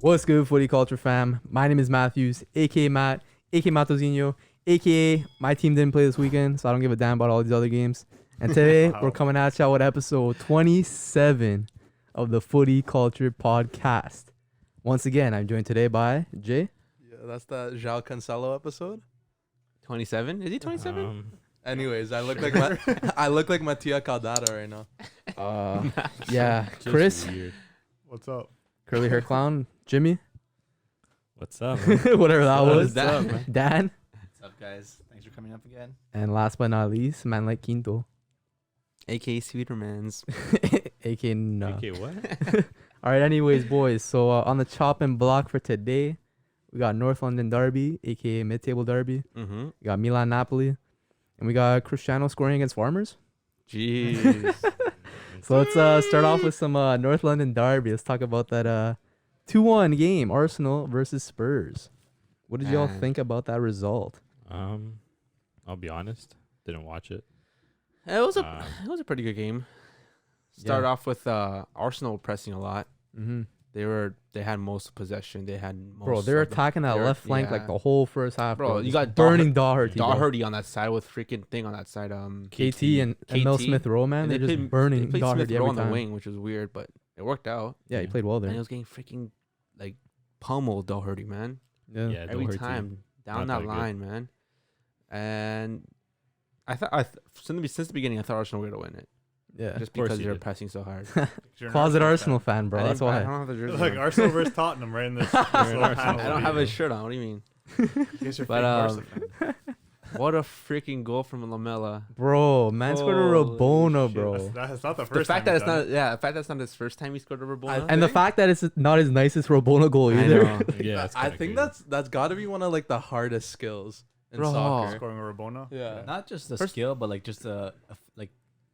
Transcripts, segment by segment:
What's good, Footy Culture fam? My name is Matthews, aka Matt, aka Matozinho, aka my team didn't play this weekend, so I don't give a damn about all these other games. And today we're coming at y'all with episode 27 of the Footy Culture Podcast. Once again, I'm joined today by Jay. Yeah, that's that João Cancelo episode. 27? Is he 27? Anyways, I look like I look like Matia Caldara right now. Yeah, Chris, What's up? curly hair clown, Jimmy, What's up? whatever that was, Dan. Dan, What's up, guys? Thanks for coming up again. and last but not least, man like Quinto, A.K.A. Sweetermans. aka no. Okay, what? All right, anyways, boys. So on the chopping block for today, we got North London Darby, aka mid-table Derby. Mm-hmm. We got Milan Napoli, and we got Cristiano scoring against Farmers. Jeez. So let's start off with some North London Derby. Let's talk about that 2-1 game, Arsenal versus Spurs. What did y'all Man. think about that result? I'll be honest. Didn't watch it. It was a pretty good game. Started Yeah. off with Arsenal pressing a lot. Mm-hmm. They had most possession. They had most. Bro, they're of the- attacking that they're- left flank like yeah. the whole first half. Bro, you Just got burning Doherty. bro. Doherty on that side with freaking thing on that side. KT and Mel KT. Smith Rowe, man. And They're just played burning Smith Doherty Rowe every on the time. wing, which was weird, but it worked out. Yeah, he Yeah. played well And there. he was getting freaking like pummeled Doherty, man. Yeah. Yeah, Every Doherty. time down Not that that good. line, man. And I thought since the beginning I thought Arsenal were gonna win it, Yeah. just course because you they're did. pressing so hard. Closet Arsenal fan, bro. That's I why. don't have the jersey. Like on. Arsenal versus Tottenham, right in this. I don't have a shirt on. What do you mean? But, What a freaking goal from Lamela. Bro, man scored a Holy Rabona, shit. bro. That's not the The first fact time that he's done it. the fact that's not his first time he scored a Rabona. And the fact that it's not his nicest Rabona goal I either. know. Yeah, it's I kinda think good. that's got to be one of like the hardest skills in Bro. soccer. Scoring a Rabona. Yeah. Not just the First- skill, but like just like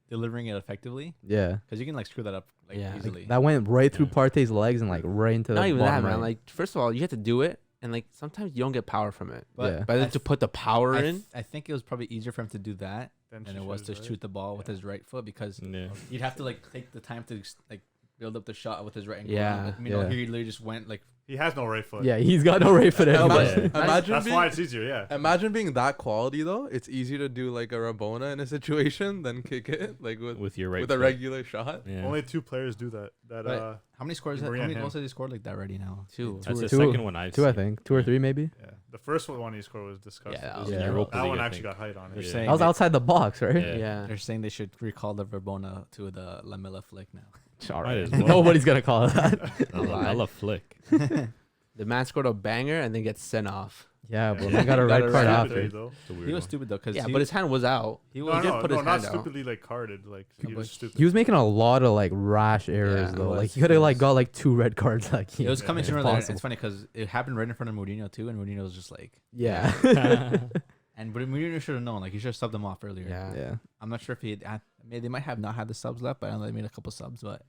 delivering it effectively, Yeah. because you can like screw that up like Yeah. Like, easily. That went right through Yeah. Partey's legs and like right into the not even that, bottom man. right. Like first of all, you have to do it, and like sometimes you don't get power from it. but Yeah. But then to put the power in, I think it was probably easier for him to do that Then than she it was to shoots, right? shoot the ball with Yeah. his right foot, because Yeah. you'd have to like take the time to like build up the shot with his right. And go Yeah. around. I mean, Yeah. he literally just went like. He has no right foot. Yeah, he's got no right foot No, anyway. but imagine That's being, why it's easier. Yeah. imagine being that quality though. It's easier to do like a Rabona in a situation than kick it like with With your right with a foot. regular shot. Yeah. Only two players do that. That But how many scores? How Maria many and goals him. has he scored like that already now? Two. That's the Two- second one I've Two, I seen. think. 2 or 3 maybe. yeah. The first one he scored was disgusting. Yeah, that was in that Europa League, one I actually think. got height on it. They're Yeah. saying That was outside the box, right? Yeah. Yeah. they're saying they should recall the Rabona to the Lamela flick now. All Might right. as well. Nobody's going to call it that. A Lamella flick. The man scored a banger and then gets sent off. Yeah, but Yeah. I got a Got red a card red after. Stupidly, though. It's a weird He was one. stupid though, because Yeah, but his hand was out. he No, was did no, put no, his not hand out. stupidly like carded. Like he But was stupid. He was making a lot of like rash errors Yeah, though. it Like was- he could have it like was- got like 2 red cards. Like It was coming Yeah, sooner if than possible. It's funny because it happened right in front of Mourinho too, and Mourinho was just like, Yeah. but Mourinho should have known. Like he should have subbed them off earlier. Yeah. Yeah. I'm not sure if they might have not had the subs left, but I know they made a couple subs. But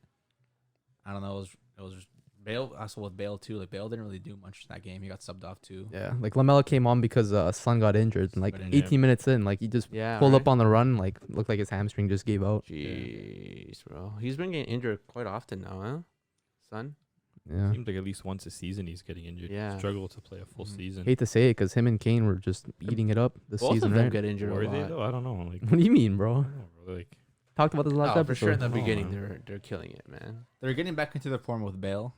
I don't know. It was just Bale. Also with Bale too. Like Bale didn't really do much that game. He got subbed off too. Yeah. Like Lamella came on because Son got injured and like Got injured. 18 minutes in, like he just Yeah. pulled right? up on the run, like looked like his hamstring just gave out. Jeez, bro. He's been getting injured quite often now, huh? Son? Yeah. Seems like at least once a season he's getting injured. Yeah. Struggle to play a full Mhm. season. Hate to say it because him and Kane were just eating it up this Both season, of them right? get injured Were a they lot. though? I don't know. Like, What do you mean, I bro? don't know, bro. Like, Talked about this last Oh, episode. for sure in the No, beginning man. they're killing it, man. They're getting back into their form with Bale,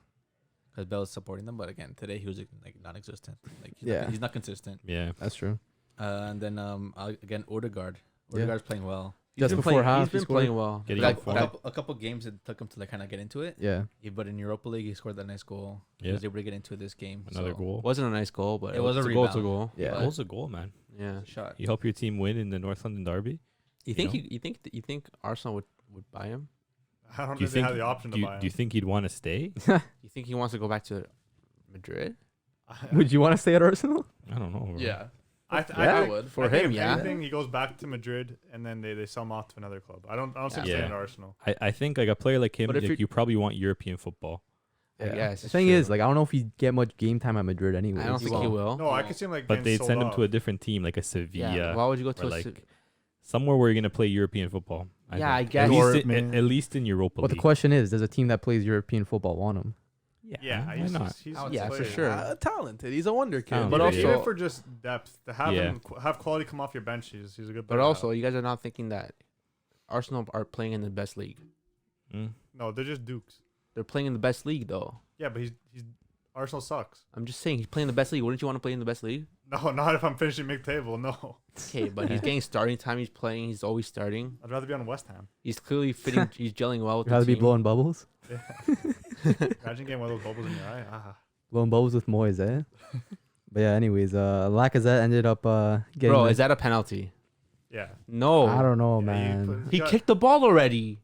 because Bale is supporting them. But again, today he was like non-existent. Like he's not consistent. yeah. That's true. And then again Odegaard. Yeah. Odegaard's playing well. Just been before playing, half, he's he been scored. playing well. Getting Like in form. a couple games it took him to like kind of get into it. Yeah. But in Europa League, he scored that nice goal. He Yeah. was able to get into this game. Another so goal. Wasn't a nice goal, but It was a goal. It's a rebound. goal. Yeah. But- Goal's a goal, man. Yeah. Shot. You help your team win in the North London Derby. You think know? you think Arsenal would buy him? I don't Do you think they think have the option do to you, buy him. do you think he'd want to stay? You think he wants to go back to Madrid? Would you want to stay at Arsenal? I don't know. Bro. I Yeah, think, would. For I think him, if yeah. anything, he goes back to Madrid and then they sell him off to another club. I don't see him Yeah. staying at Arsenal. I think like a player like him, But if like, you're- you probably want European football. I Yeah. guess The it's thing true. is, like, I don't know if he'd get much game time at Madrid anyway. I don't think he will. No, I could see him like But getting they'd sold send him off. to a different team, like a Sevilla, Yeah. Why would you go to or a like somewhere where you're gonna play European football. Yeah, I think. guess. At least, Dortmund. at least in Europa But the League. question is, does a team that plays European football want him? Yeah, why not? he's I would a say for player. sure. Talented. He's a wonder kid. Talented, But But also- even for just depth, to have Yeah. him have quality come off your bench, he's a good But player. also, you guys are not thinking that Arsenal are playing in the best league. Mm. no, they're just dukes. They're playing in the best league, though. Yeah, but he's Arsenal sucks. I'm just saying, he's playing in the best league. Wouldn't you want to play in the best league? No, not if I'm finishing mid-table. No, Okay, but he's getting starting time. He's playing. He's always starting. I'd rather be on West Ham. He's clearly fitting. He's gelling well with You the have to be team. blowing bubbles. Yeah. Imagine getting one of those bubbles in your eye. Blowing bubbles with Moyes, eh? But yeah, anyways, Lacazette ended up getting. Bro, is that a penalty? Yeah. No. I don't know, Yeah, man. He kicked the ball already.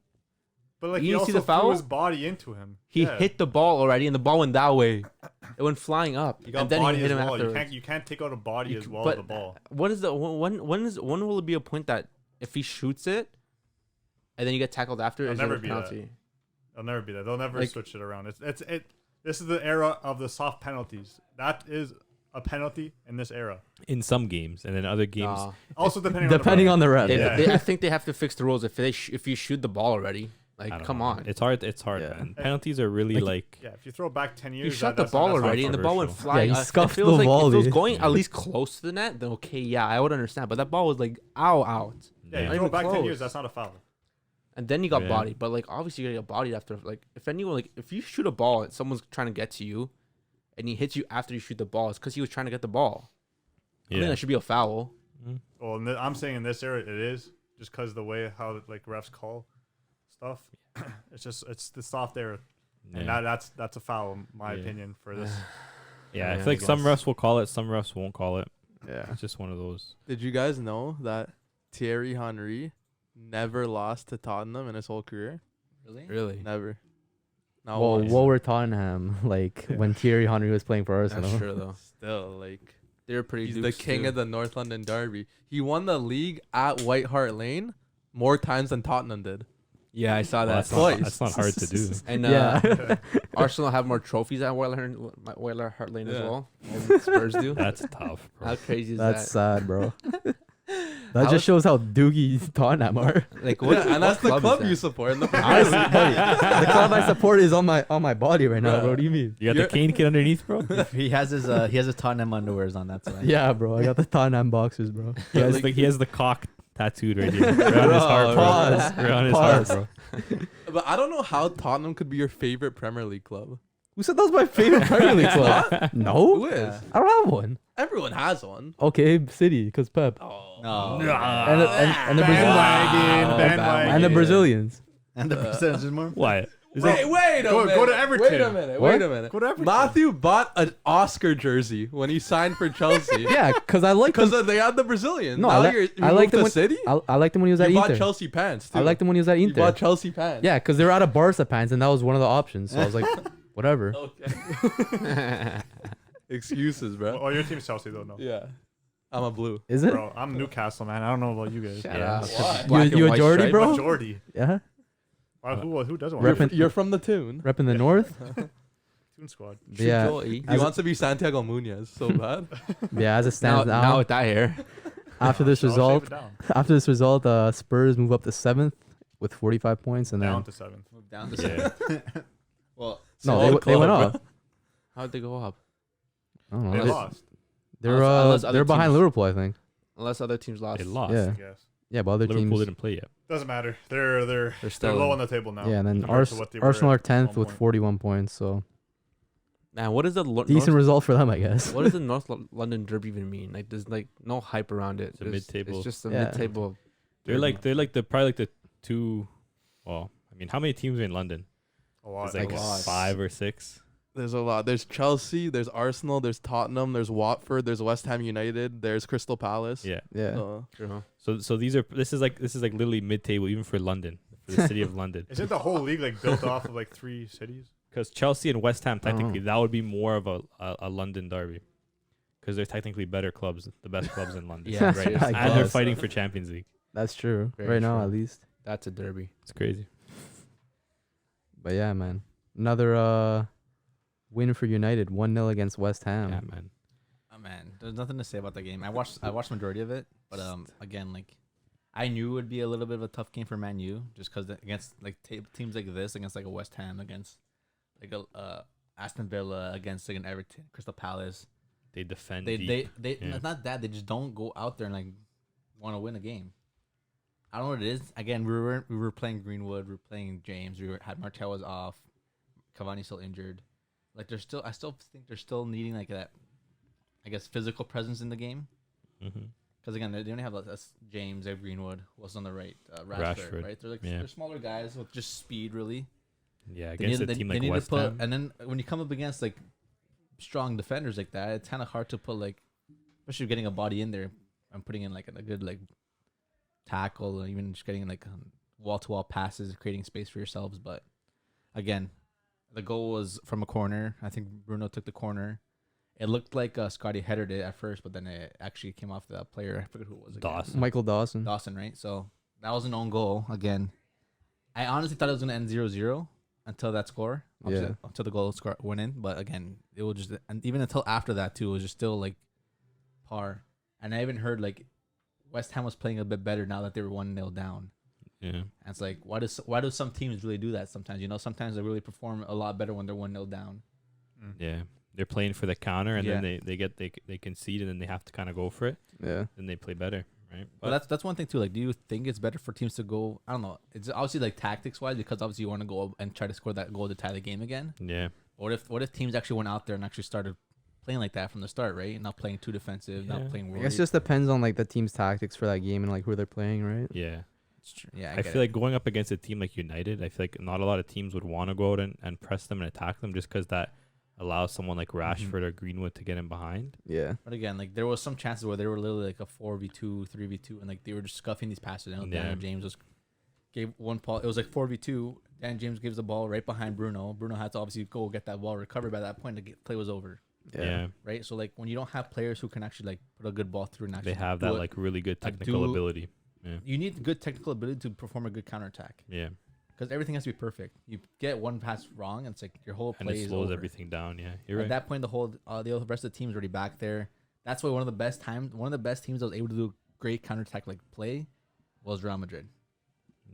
But like You he didn't also see the threw foul? his body into him. He Yeah. hit the ball already, and the ball went that way. It went flying up, You got and then body he hit as him well. afterwards. You can't take out a body You as c- well but- as the ball. What is the when will it be a point that if he shoots it, and then you get tackled after, It'll is it never a be that. penalty? It'll never be that. They'll never Like- switch it around. This is the era of the soft penalties. That is a penalty in this era. In some games, and then other games. Nah. Also depending Depending on the rep. They- Yeah. I think they have to fix the rules if if you shoot the ball already. I Like, don't come know. on. It's hard. It's hard, Yeah. man. Penalties are really like. Yeah, if you throw back 10 years, You shot the that's ball not already, and the ball went controversial. flying. Yeah, he If scuffed it was the like, if it was volley. going at least close to the net, then okay, yeah, I would understand. But that ball was like, ow, out. Yeah, Yeah. you throw even it back 10 close. years, that's not a foul. And then you got Yeah. bodied. But like, obviously, you're gonna get bodied after. Like, if anyone, like, if you shoot a ball and someone's trying to get to you, and he hits you after you shoot the ball, it's because he was trying to get the ball. I think Yeah. that should be a foul. Mm. Well, I'm saying in this era, it is just because the way how like refs call stuff. It's the soft era, and Yeah. that's a foul in my Yeah. opinion for this. Yeah, I Yeah, feel I like some guess. refs will call it, some refs won't call it. Yeah. It's just one of those. Did you guys know that Thierry Henry never lost to Tottenham in his whole career? Really? Really? Never. Not Well, once. what were Tottenham like Yeah. when Thierry Henry was playing for Arsenal? That's true though. Still, like, They were pretty. he's the dukes, king too. of the North London Darby. He won the league at White Hart Lane more times than Tottenham did. Yeah, I saw Well, that. that's, twice. not, that's not hard to do. And Yeah. Arsenal have more trophies at Weiler Hart Lane as Yeah. well. Than Spurs do. That's tough, bro. How crazy is That's that? sad, bro. How That just is- shows how doogie Tottenham are. Like, what, Yeah, and that's the what club is you that? support. In the Honestly, buddy, the club I support is on my body right now, Bruh. bro. What do you mean? You got You're- the Kane kid underneath, bro? He has his Tottenham underwears on. That's why. Yeah, bro. I got the Tottenham boxers, bro. He has the cock tattooed right here. Right on his heart, bro. Pause. Right on his Pause. heart, bro. But I don't know how Tottenham could be your favorite Premier League club. Who said that was my favorite Premier League club? Who No, is? I don't have one. Everyone has one. Okay, City, cause Pep Oh. No. and the Bandwagon, Brazilians bandwagon. and the Brazilians. And the percentage is more. What? Is Wait, that, wait a Go- minute. go to Everton. Wait a minute. What? Wait a minute. Go to Everton. Matthew bought an Oscar jersey when he signed for Chelsea. Yeah, cause I like Because them. they had the Brazilian. No, now I you like moved them to when City. I liked him when he was at You bought Inter. Chelsea pants too. I liked him when he was at You Inter. bought Chelsea pants. Yeah, cause they were out of Barca pants, and that was one of the options. So I was like, whatever. Okay. Excuses, bro. Oh, your team's Chelsea though, no. Yeah. I'm a blue. Is it? Bro, I'm Newcastle, man. I don't know about you guys. Shut Yeah. up. Why? Black and You a white Geordie, stripe. bro? Majority. Yeah. Why, who doesn't want You're, Reppin- to? you're from the Toon. Repping the North. Toon Squad. Yeah. Joey. He wants to be Santiago Munoz so bad. Yeah, as it Now, stands now, now with that hair. after this I'll shave result, it down. after this result, Spurs move up to 7th with 45 points, and Down then to 7th. Move down to yeah. Well, no, Small they went club, up. How'd they go up? I don't They know. lost, Unless other They're behind teams- Liverpool, I think. Unless other teams lost. They lost. Yeah. I guess. Yeah, but other Liverpool teams. didn't play yet. Doesn't matter. They're still low in. on the table now. Yeah, and then compared to what they were Arsenal are at 10th one with point. 41 points, so Man, what is the decent result for them, I guess. What does the North London Derby even mean? Like, there's like no hype around it. It's a There's- mid-table. It's just a Yeah. mid-table. They're derby. like the two. Well, I mean, how many teams are in London? A lot. It's like a lot. 5 or 6. There's a lot. There's Chelsea, there's Arsenal, there's Tottenham, there's Watford, there's West Ham United, there's Crystal Palace. Yeah. Yeah. True. So this is like literally mid-table even for London, for the city of London. Isn't the whole league like built off of like 3 cities? Because Chelsea and West Ham I don't technically that would be more of a London derby. Because they're technically better clubs, the best clubs in London. Yeah, I seriously. And they're guess. fighting for Champions League. That's true. Very right now, true. at least. That's a derby. It's crazy. But yeah, man. Another win for United, 1-0 against West Ham. Yeah, man. oh, man, there's nothing to say about that game. I watched majority of it, but again, like, I knew it would be a little bit of a tough game for Man U, just because against like teams like this, against like a West Ham, against like a Aston Villa against like an Everton, Crystal Palace. They defend. They deep. it's not that they just don't go out there and like want to win a game. I don't know what it is. Again, we were playing Greenwood, we were playing James, had Martel was off, Cavani still injured. Like I still think they're still needing like that, I guess, physical presence in the game. Because again, they only have James, they have Greenwood, who's on the right, Rashford, right? They're like they're smaller guys with just speed, really. Yeah, against a team like West Ham. And then when you come up against like strong defenders like that, it's kind of hard to put like, especially getting a body in there and putting in like a good like tackle, or even just getting like wall-to-wall passes, creating space for yourselves. But again, the goal was from a corner. I think Bruno took the corner. It looked like Scotty headed it at first, but then it actually came off the player. I forget who it was. Dawson. Michael Dawson. Dawson, right? So that was an own goal. Again, I honestly thought it was going to end 0-0 until that score. Yeah. Until the goal went in. But again, it was just, and even until after that too, it was just still like par. And I even heard like West Ham was playing a bit better now that they were 1-0 down. Yeah. And it's like, why do some teams really do that sometimes? You know, sometimes they really perform a lot better when they're 1-0 down. Yeah. They're playing for the counter, and then they concede, and then they have to kind of go for it. Yeah. Then they play better, right? But that's one thing too. Like, do you think it's better for teams to go? I don't know. It's obviously like tactics wise, because obviously you want to go and try to score that goal to tie the game again. Yeah. What if teams actually went out there and actually started playing like that from the start, right? Not playing too defensive, not playing. I guess it just depends on like the team's tactics for that game and like who they're playing, right? Yeah. It's true. Yeah, I feel like going up against a team like United, I feel like not a lot of teams would want to go out and press them and attack them, just because that allows someone like Rashford or Greenwood to get in behind. Yeah. But again, like there was some chances where they were literally like a 4v2, 3v2, and like they were just scuffing these passes. And Daniel James gave one ball. It was like 4v2. Dan James gives the ball right behind Bruno. Bruno had to obviously go get that ball recovered. By that point, the play was over. Yeah. Right. So like when you don't have players who can actually like put a good ball through and actually They have that like really good technical ability. Yeah. You need good technical ability to perform a good counterattack. Yeah. Because everything has to be perfect. You get one pass wrong, and it's like your whole And play it is slows over. everything down. Yeah. You're At right. that point, the rest of the team's already back there. That's why one of the best teams that was able to do great counterattack like play was Real Madrid.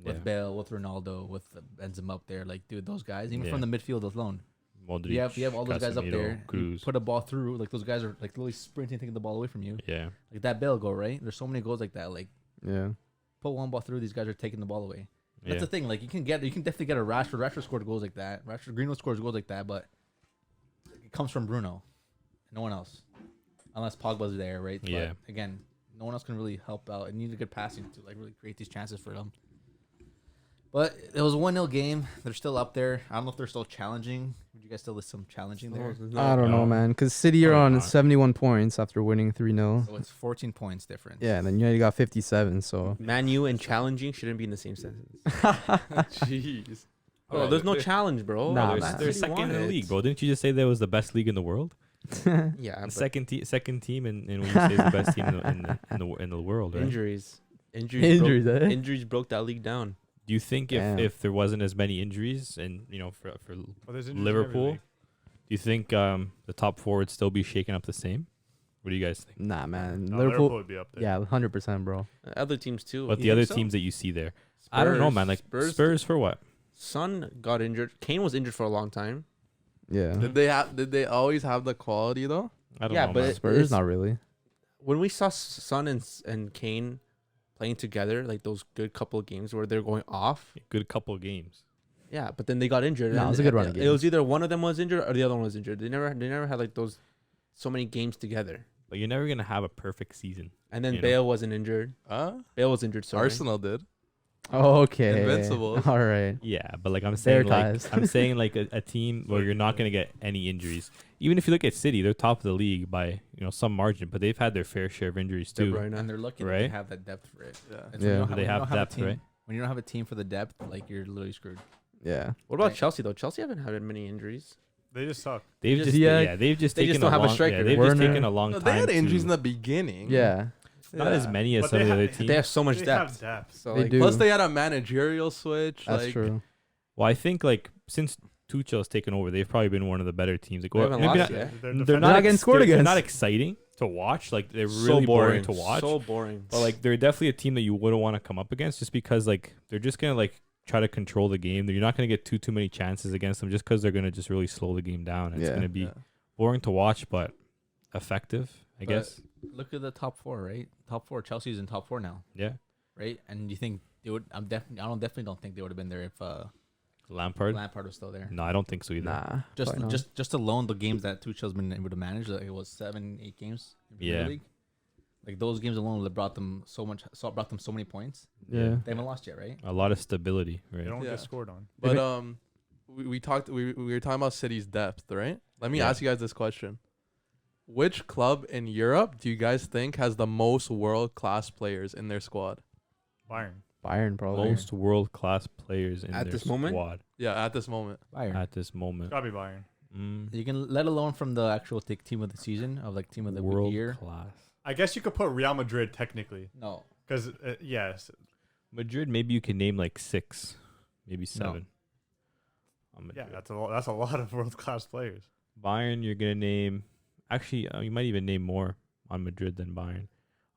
With Bale, with Ronaldo, with Benzema up there. Like, dude, those guys, even from the midfield alone. Modric, You have all those guys up Casemiro, there. You Cruz. put a ball through. Like, those guys are like literally sprinting, taking the ball away from you. Yeah. Like that Bale goal, right? There's so many goals like that. Like, Yeah. put one ball through, these guys are taking the ball away. That's Yeah. the thing. Like, you can definitely get a Rashford. Rashford scored goals like that. Greenwood scores goals like that, but it comes from Bruno. No one else. Unless Pogba's there, right? Yeah. But again, no one else can really help out. It needs a good passing to like really create these chances for them. But it was a 1-0 game. They're still up there. I don't know if they're still challenging. Would you guys still list some challenging there? I don't know, man. Because City are Probably on not. 71 points after winning 3-0. So it's 14 points difference. Yeah, and then United got 57. So Man U and challenging shouldn't be in the same sentence. Jeez. Bro, there's no challenge, bro. Nah, they're man. they're City second in the won league, it. bro. Didn't you just say that was the best league in the world? Yeah, And but second team, and when you say it's the best team in the world, right? injuries. Injuries, eh? Injuries broke that league down. Do you think Damn. if there wasn't as many injuries, and for Well, there's injuries in every Liverpool, league. do you think the top four would still be shaking up the same? What do you guys think? nah, man. No, Liverpool. would be up there. Yeah, 100%, bro. Other teams too. But You the think other so? teams that you see there, I don't know, man. Like Spurs for what? Son got injured. Kane was injured for a long time. Yeah. Did they always have the quality though? I don't Yeah, know, but man. Spurs, it's- not really. When we saw Son and Kane playing together, like those good couple of games where they're going off. Good couple of games. Yeah, but then they got injured. No, it and was a good run of It was games. either one of them was injured or the other one was injured. They never had like those so many games together. But you're never gonna have a perfect season. And then You know. Bale wasn't injured. Bale was injured. Sorry. Arsenal did. Okay. Invincibles. All right. Yeah, but like I'm Fair saying, like ties. I'm saying, like a team where you're not gonna get any injuries. Even if you look at City, they're top of the league by some margin, but they've had their fair share of injuries De too. Bruyne. And they're lucky that Right? they have that depth for it. Yeah. It's when Yeah. you don't They when you have don't a depth, team- right? When you don't have a team for the depth, like you're literally screwed. Yeah. What about Right. Chelsea though? Chelsea haven't had many injuries. They just suck. They've Just- just yeah, they've just they taken just don't a have a long, striker. Yeah, they've just Werner. taken a long No, time. they had injuries to- in the beginning. Yeah. not as many as But some they of the other have- teams. They have so much They depth. have depth. So They like, do. Plus, they had a managerial switch. That's like, true. Well, I think like since Tuchel's taken over, they've probably been one of the better teams. Like, They haven't maybe lost not- yet. they're not getting scored they're against. not exciting to watch. Like they're so really boring boring to watch. So boring. But like they're definitely a team that you wouldn't want to come up against, just because like they're just gonna like try to control the game. You're not going to get too many chances against them just because they're going to just really slow the game down. It's Yeah. going to be boring to watch, but effective, I But guess. Look at the top four, right? Top four. Chelsea's in top four now, Yeah. right? And you think they would? I definitely don't think they would have been there if Lampard? Lampard was still there. No, I don't think so either. Nah. Just probably not. just alone the games that Tuchel's been able to manage, like it was 7-8 games in Premier Yeah. League. Like those games alone that brought them so many points. Yeah. They haven't lost yet, right? A lot of stability, They right? don't Yeah. get scored on. But we were talking about City's depth, right? Let me Yeah. ask you guys this question: which club in Europe do you guys think has the most world class players in their squad? Bayern. Bayern probably. Most world-class players in At their this moment? squad Yeah, at this moment. Bayern. at this moment. Gotta be Bayern. You can let alone from the actual team of the season of like team of the year. World-class. I guess you could put Real Madrid technically, No, because yes, Madrid, maybe you can name like 6, maybe 7. On yeah, Madrid. that's a lot of world class players. Bayern, you're gonna name. Actually, you might even name more on Madrid than Bayern.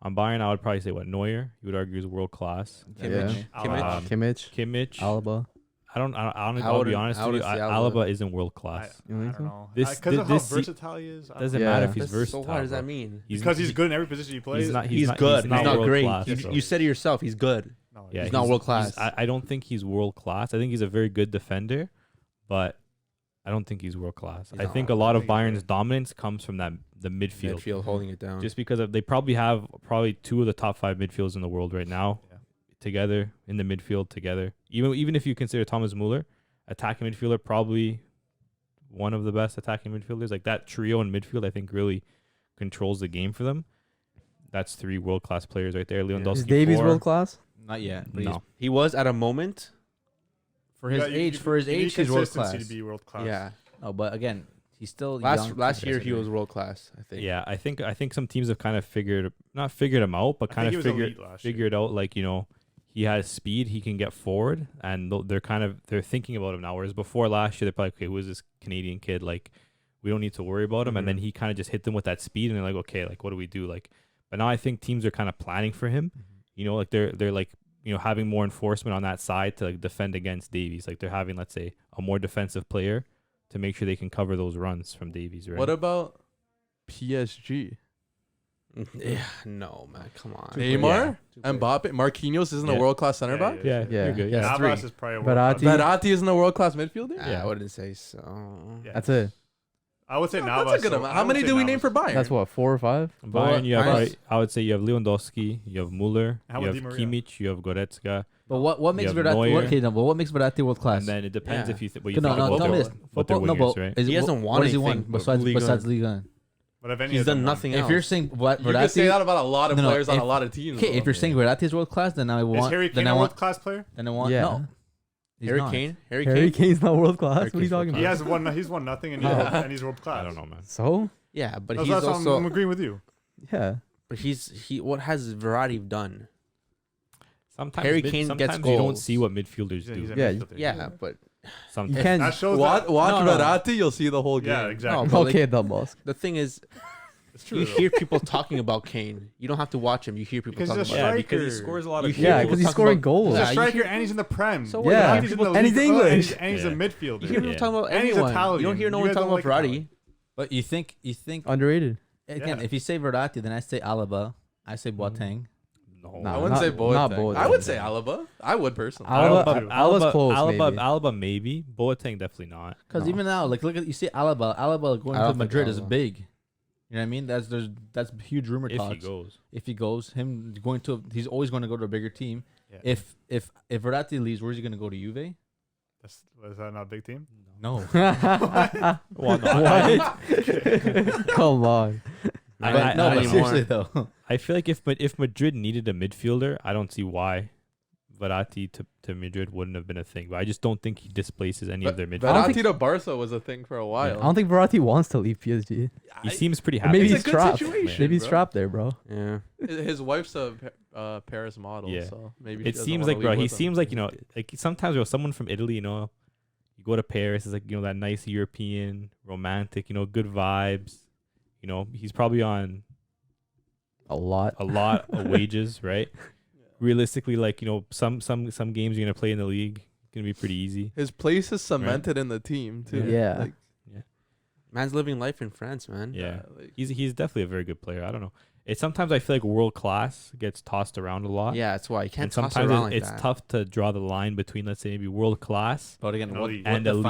On Bayern, I would probably say what Neuer. You would argue is world class. Yeah. Alaba. Kimmich. Kimmich. Alaba. I'll be wouldn't- honest I with you. wouldn't say Alaba Alaba. isn't world I, class. You I think don't so? know. This- Because of how this se- versatile he is. I Doesn't Yeah. matter if he's So versatile. what does that bro. mean? because he's good in every position he plays. He's not. He's not, good. He's not, not world great. class, You, bro. you said it yourself. He's good. No, Yeah, he's not world class. I don't think he's world class. I think he's a very good defender, but I don't think he's world class. He's I not. think a I lot of think he's Bayern's good. dominance comes from the midfield. Midfield holding it down. Just because they probably have 2 of the top 5 midfields in the world right now Yeah. together in the midfield together. Even if you consider Thomas Muller attacking midfielder, probably one of the best attacking midfielders. Like that trio in midfield, I think really controls the game for them. That's 3 world class players right there. Lewandowski. Is Davies 4. world class? not yet. But No, he was at a moment. for his age, you need he's world consistency class. to be world class. Yeah. No, but again, he's still Last young last year compared he to- was world class. I think. yeah, I think some teams have kind of not figured him out, but I kind think of he was elite last year. figured out like he has speed, he can get forward, and they're thinking about him now. Whereas before last year, they're probably okay, who is this Canadian kid? Like we don't need to worry about him. And then he kind of just hit them with that speed, and they're like, okay, like what do we do? Like, but now I think teams are kind of planning for him. Like they're like having more enforcement on that side to like defend against Davies. Like they're having, let's say, a more defensive player to make sure they can cover those runs from Davies. Right? What about PSG? Yeah. No, man. Come on. Neymar, Yeah. Mbappe, Marquinhos isn't a Yeah. world class center back. Yeah, Yeah. you're good. Yeah. Yeah, Navas three. is probably a Verratti. world class. Verratti isn't a world class midfielder. I wouldn't say so. Yeah. That's it. I would say Yeah, Navas. that's a good so amount. I How would many say do we Navas. name for Bayern? That's what, 4 or 5? Bayern, you have Bayern- I would say you have Lewandowski, you have Muller, How you about have Di Maria? Kimmich, you have Goretzka, But what makes have Verratti? Neuer. Okay, no, but what makes Verratti world class? and then it depends Yeah. if you what you no, think no, about tell me their, this. what their No, wingers, but right? is He it- hasn't won what has he won anything besides Ligue besides 1. Liga? But if any He's of them done won. nothing If else. you're saying what You can say Verratti, that about a lot of No, no, players on if- a lot of teams. okay, if though. you're saying Verratti is world class, then I Is want. Harry Then Kane I a want. world class player? Then I want. Yeah. No, he's Harry not. Kane. Harry Harry Kane. Kane's not world class. Harry What are you Kane's talking world about? He has won. He's won nothing, and, No. and he's world class. I don't know, man. So? Yeah, but That's he's what I'm also. agreeing with you. Yeah. But what has Verratti done? Sometimes Harry Kane sometimes gets you don't goals. see what midfielders He's do. a Yeah, midfielder. Yeah, but Sometimes You can. That shows watch that. watch No, no. Verratti, you'll see the whole game. Yeah, exactly. No, but Okay, like, the boss. the thing is, It's true. you though. hear people talking about Kane. You don't have to watch him. You hear people Because talking he's about a him. yeah, because he striker. scores a lot You of hear Yeah, goals. because he's talking scoring about- goals. He's Yeah, a you striker hear- and he's in the Prem. So what? Yeah. Verratti's in the And he's Ligue 1, English. and he's Yeah. a midfielder. You hear people Yeah. talking about And he's anyone. Italian. You don't hear no You one guys talking don't about like Verratti. Italian. But you think Underrated. again? Yeah. If you say Verratti, then I say Alaba. I say Mm-hmm. Boateng. No. Nah, I wouldn't not- say not Boateng. Boateng. I would say Alaba. I would personally. Alaba's close, maybe. Alaba maybe. Boateng definitely not. Because No. even now, like look at you see Alaba. Alaba going I to don't think Madrid is Alaba. big. You know what I mean? That's huge rumor If talks. he goes, If he goes, him going to he's always going to go to a bigger team. Yeah. If Verratti leaves, where's he going to go to Juve? Was that not a big team? No. well, no, Come on. I, But I, no, I, but anymore. seriously though. I feel like if Madrid needed a midfielder, I don't see why Verratti to Madrid wouldn't have been a thing. But I just don't think he displaces any of their midfielders. don't Verratti think- to Barca was a thing for a I while. don't think Verratti wants to leave PSG. He seems pretty Or happy. maybe It's a he's good trapped. situation, Maybe he's bro. trapped there, bro. Yeah. His wife's a Paris model, Yeah. so maybe she It doesn't seems wanna like, bro, leave he with him. seems like, like sometimes, someone from Italy, you go to Paris, it's like, that nice European, romantic, good vibes. He's probably on A lot. a lot of wages, right? Realistically, like, some games you're going to play in the league, gonna be pretty easy. His place is cemented in the team too. Yeah. Like, Man's living life in France, man. Yeah, like, he's definitely a very good player. I don't know. It's sometimes I feel like world class gets tossed around a lot. Yeah, that's why you can't And toss it sometimes around like it's that. tough to draw the line between, let's say, maybe world class. But again, what, Elite. And elite.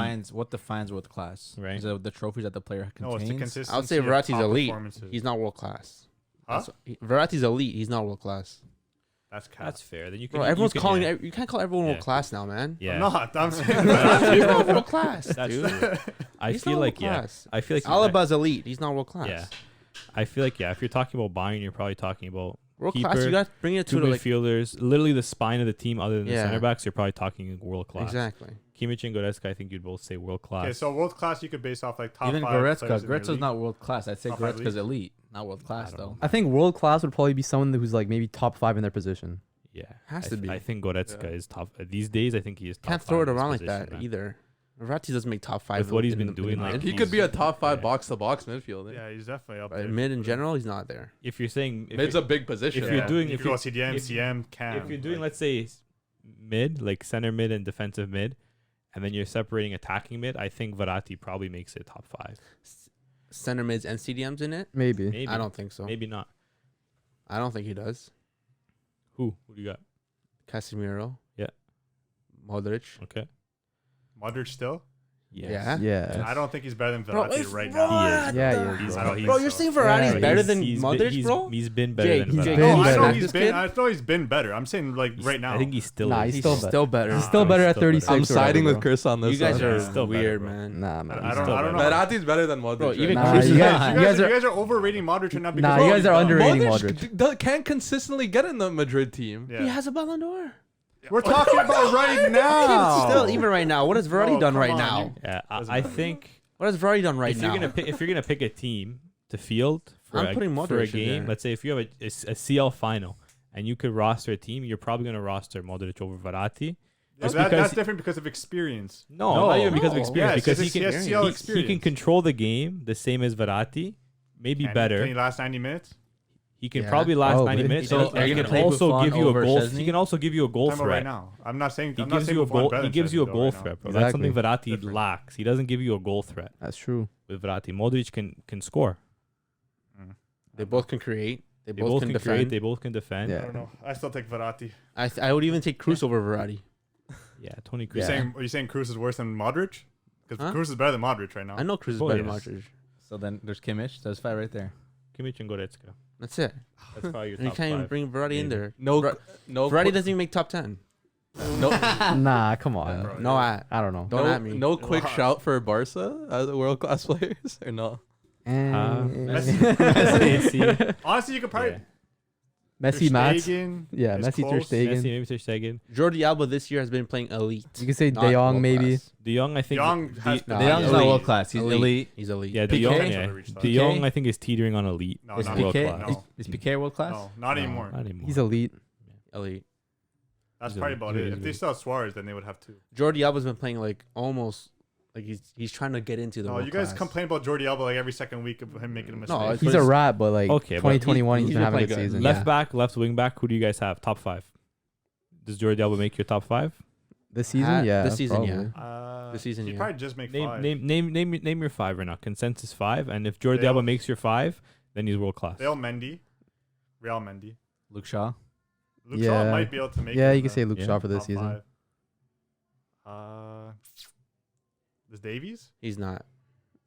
defines world class? Right. Is it the trophies that the player No, contains? it's the consistency. I would say of Verratti's top elite. performances. He's not world class. Huh? Verratti's elite. He's not world class. That's cap. That's fair. Then you can. Bro, everyone's you can, calling. Yeah. You can't call everyone world Yeah. class now, man. Yeah. I'm not. I'm saying He's that. not world class, That's dude. true. I He's feel not like world class. I feel like Alaba's elite. He's not world class. Yeah. I feel like if you're talking about Bayern, you're probably talking about World class. Keeper, You got to bring it two to like midfielders, literally the spine of the team, other than the Yeah. center backs. You're probably talking world class. exactly. Kimmich and Goretzka, I think you'd both say world class. Okay, so world class you could base off like top Even 5 Goretzka. players in your Goretzka's league. not world class. I'd say Top 5 Goretzka's elite, not world class don't though. know. I think world class would probably be someone who's like maybe top 5 in their position. Yeah, Has to be. I think Goretzka Yeah. is top these days. I think he is. Top Can't throw it five in his around like position, that man. either. Verratti doesn't make top 5 With what he's in been the- doing, in like, the- he he's- could be a top 5 yeah. box to box midfielder. Yeah, he's definitely up But there. mid in general, he's not there. If you're saying Mid's a big position. if you're doing- you if could go you- CDM, if- CM, Cam. if you're doing, like, let's say, mid, like center mid and defensive mid, and then you're separating attacking mid, I think Verratti probably makes it top 5. Center mids and CDMs in it? Maybe. Maybe. I don't think so. Maybe not. I don't think he does. Who do you got? Casemiro. Yeah. Modric. Okay. Modric still. Yeah. Yeah. I don't think he's better than Bro, Verratti it's right He now. is. Yeah, he is, He's, I don't he's- Bro, you're saying Verratti's Yeah, better than he's Modric, been, bro? He's been better Jake, than he's Verratti. been No, I better. know Smack he's this been. kid? I know he's been better. I'm saying like He's- right now. I think he's still. Nah, is. he's still better. Still better. He's still better at 36. I'm or siding whatever, with Chris on this. You guys one. are Yeah. Still better, weird, bro. man. Nah, man. I don't still know. Verratti's better than Modric. Bro, right even now. Nah, Chris you is guys- not. you guys are- you guys are overrating Modric right now. Because Nah, bro, you guys he's are done. underrating Modric can't consistently get in the Madrid team. Yeah. He has a Ballon d'Or. We're talking about right now. Still, even right now, what has Verratti Oh, done come right on, now? you- Yeah, Doesn't I matter. think What has Verratti done right if now? you're gonna pick a team to field for I'm a, putting for a Modric in game, there. let's say if you have a CL final and you could roster a team, you're probably gonna roster Modric over Verratti. Yeah, Just that's because- different because of experience. No, not even because of No. experience. Yes, because it's he can his CL he experience. can control the game the same as Verratti, maybe better. Can he last 90 minutes? He can Yeah. probably last Probably. 90 minutes. So, and are you he gonna can play also Buffon give you a over goal. Szczesny? He can also give you a goal I'm talking about right threat. now. I'm not saying. He I'm not gives saying you a Buffon goal. better He than gives you a Szczesny, goal though, right threat, bro. Exactly. That's something Verratti Different. lacks. He doesn't give you a goal threat That's true. with Verratti. Modric can score. now. They both can create. They They both can create. defend. They both can defend. Yeah. I don't know. I still take Verratti. I would even take Cruz over Verratti. Yeah, Tony You're Kroos. Are you saying Cruz is worse than Modric? Because Huh? Cruz is better than Modric right now. I know Cruz is Oh, better than yes. Modric. So then there's Kimmich. There's 5 right there. Kimmich and Goretzka. That's it. That's probably your And you top can't even 5. bring Verratti in Maybe. there. No, Ver- no. Verratti qu- doesn't even make top 10. No, Nah, come on. Bro, No, yeah. I I don't know. Don't no, at me. no quick Wow. shout for Barca as world class players or no? Messi. Honestly, you could probably. Yeah. Messi, Ter Mats. Stegen Yeah, is Messi, Ter close. Stegen. Messi, maybe Ter Stegen. Jordi Alba this year has been playing elite. You could say not De Jong, world maybe. class. De Jong, I think. Young has Nah, De Jong's not elite. world class. He's elite. He's elite. Yeah, De PK? Jong. Can't Yeah, really reach that. De Jong, I think is teetering on elite. No, Is not world PK? class. No. Is PK world class? No, not No. anymore. Not anymore. He's elite. Elite. That's He's probably elite. about He's it. If they elite. still have Suarez, then they would have two. Jordi Alba's been playing like almost like he's trying to get into the No, world you guys class. complain about Jordi Alba like every second week of him making a mistake. it's- He's a rat, but like Okay, but 2021, he's he's been been having a good playing good. season. Yeah. Left back, left wing back. Who do you guys have? Top 5. Does Jordi Alba make your top 5? This season, yeah. This season, probably. yeah. This season, he'd yeah. probably just make Name, 5. name your 5 right now. Consensus 5. And if Jordi Real- Alba makes your 5, then he's world class. Real Mendy. Luke Shaw. Luke Yeah. Shaw might be able to make Yeah, it you in could the say Luke Yeah. Shaw for this top season. 5. Is Davies? He's not.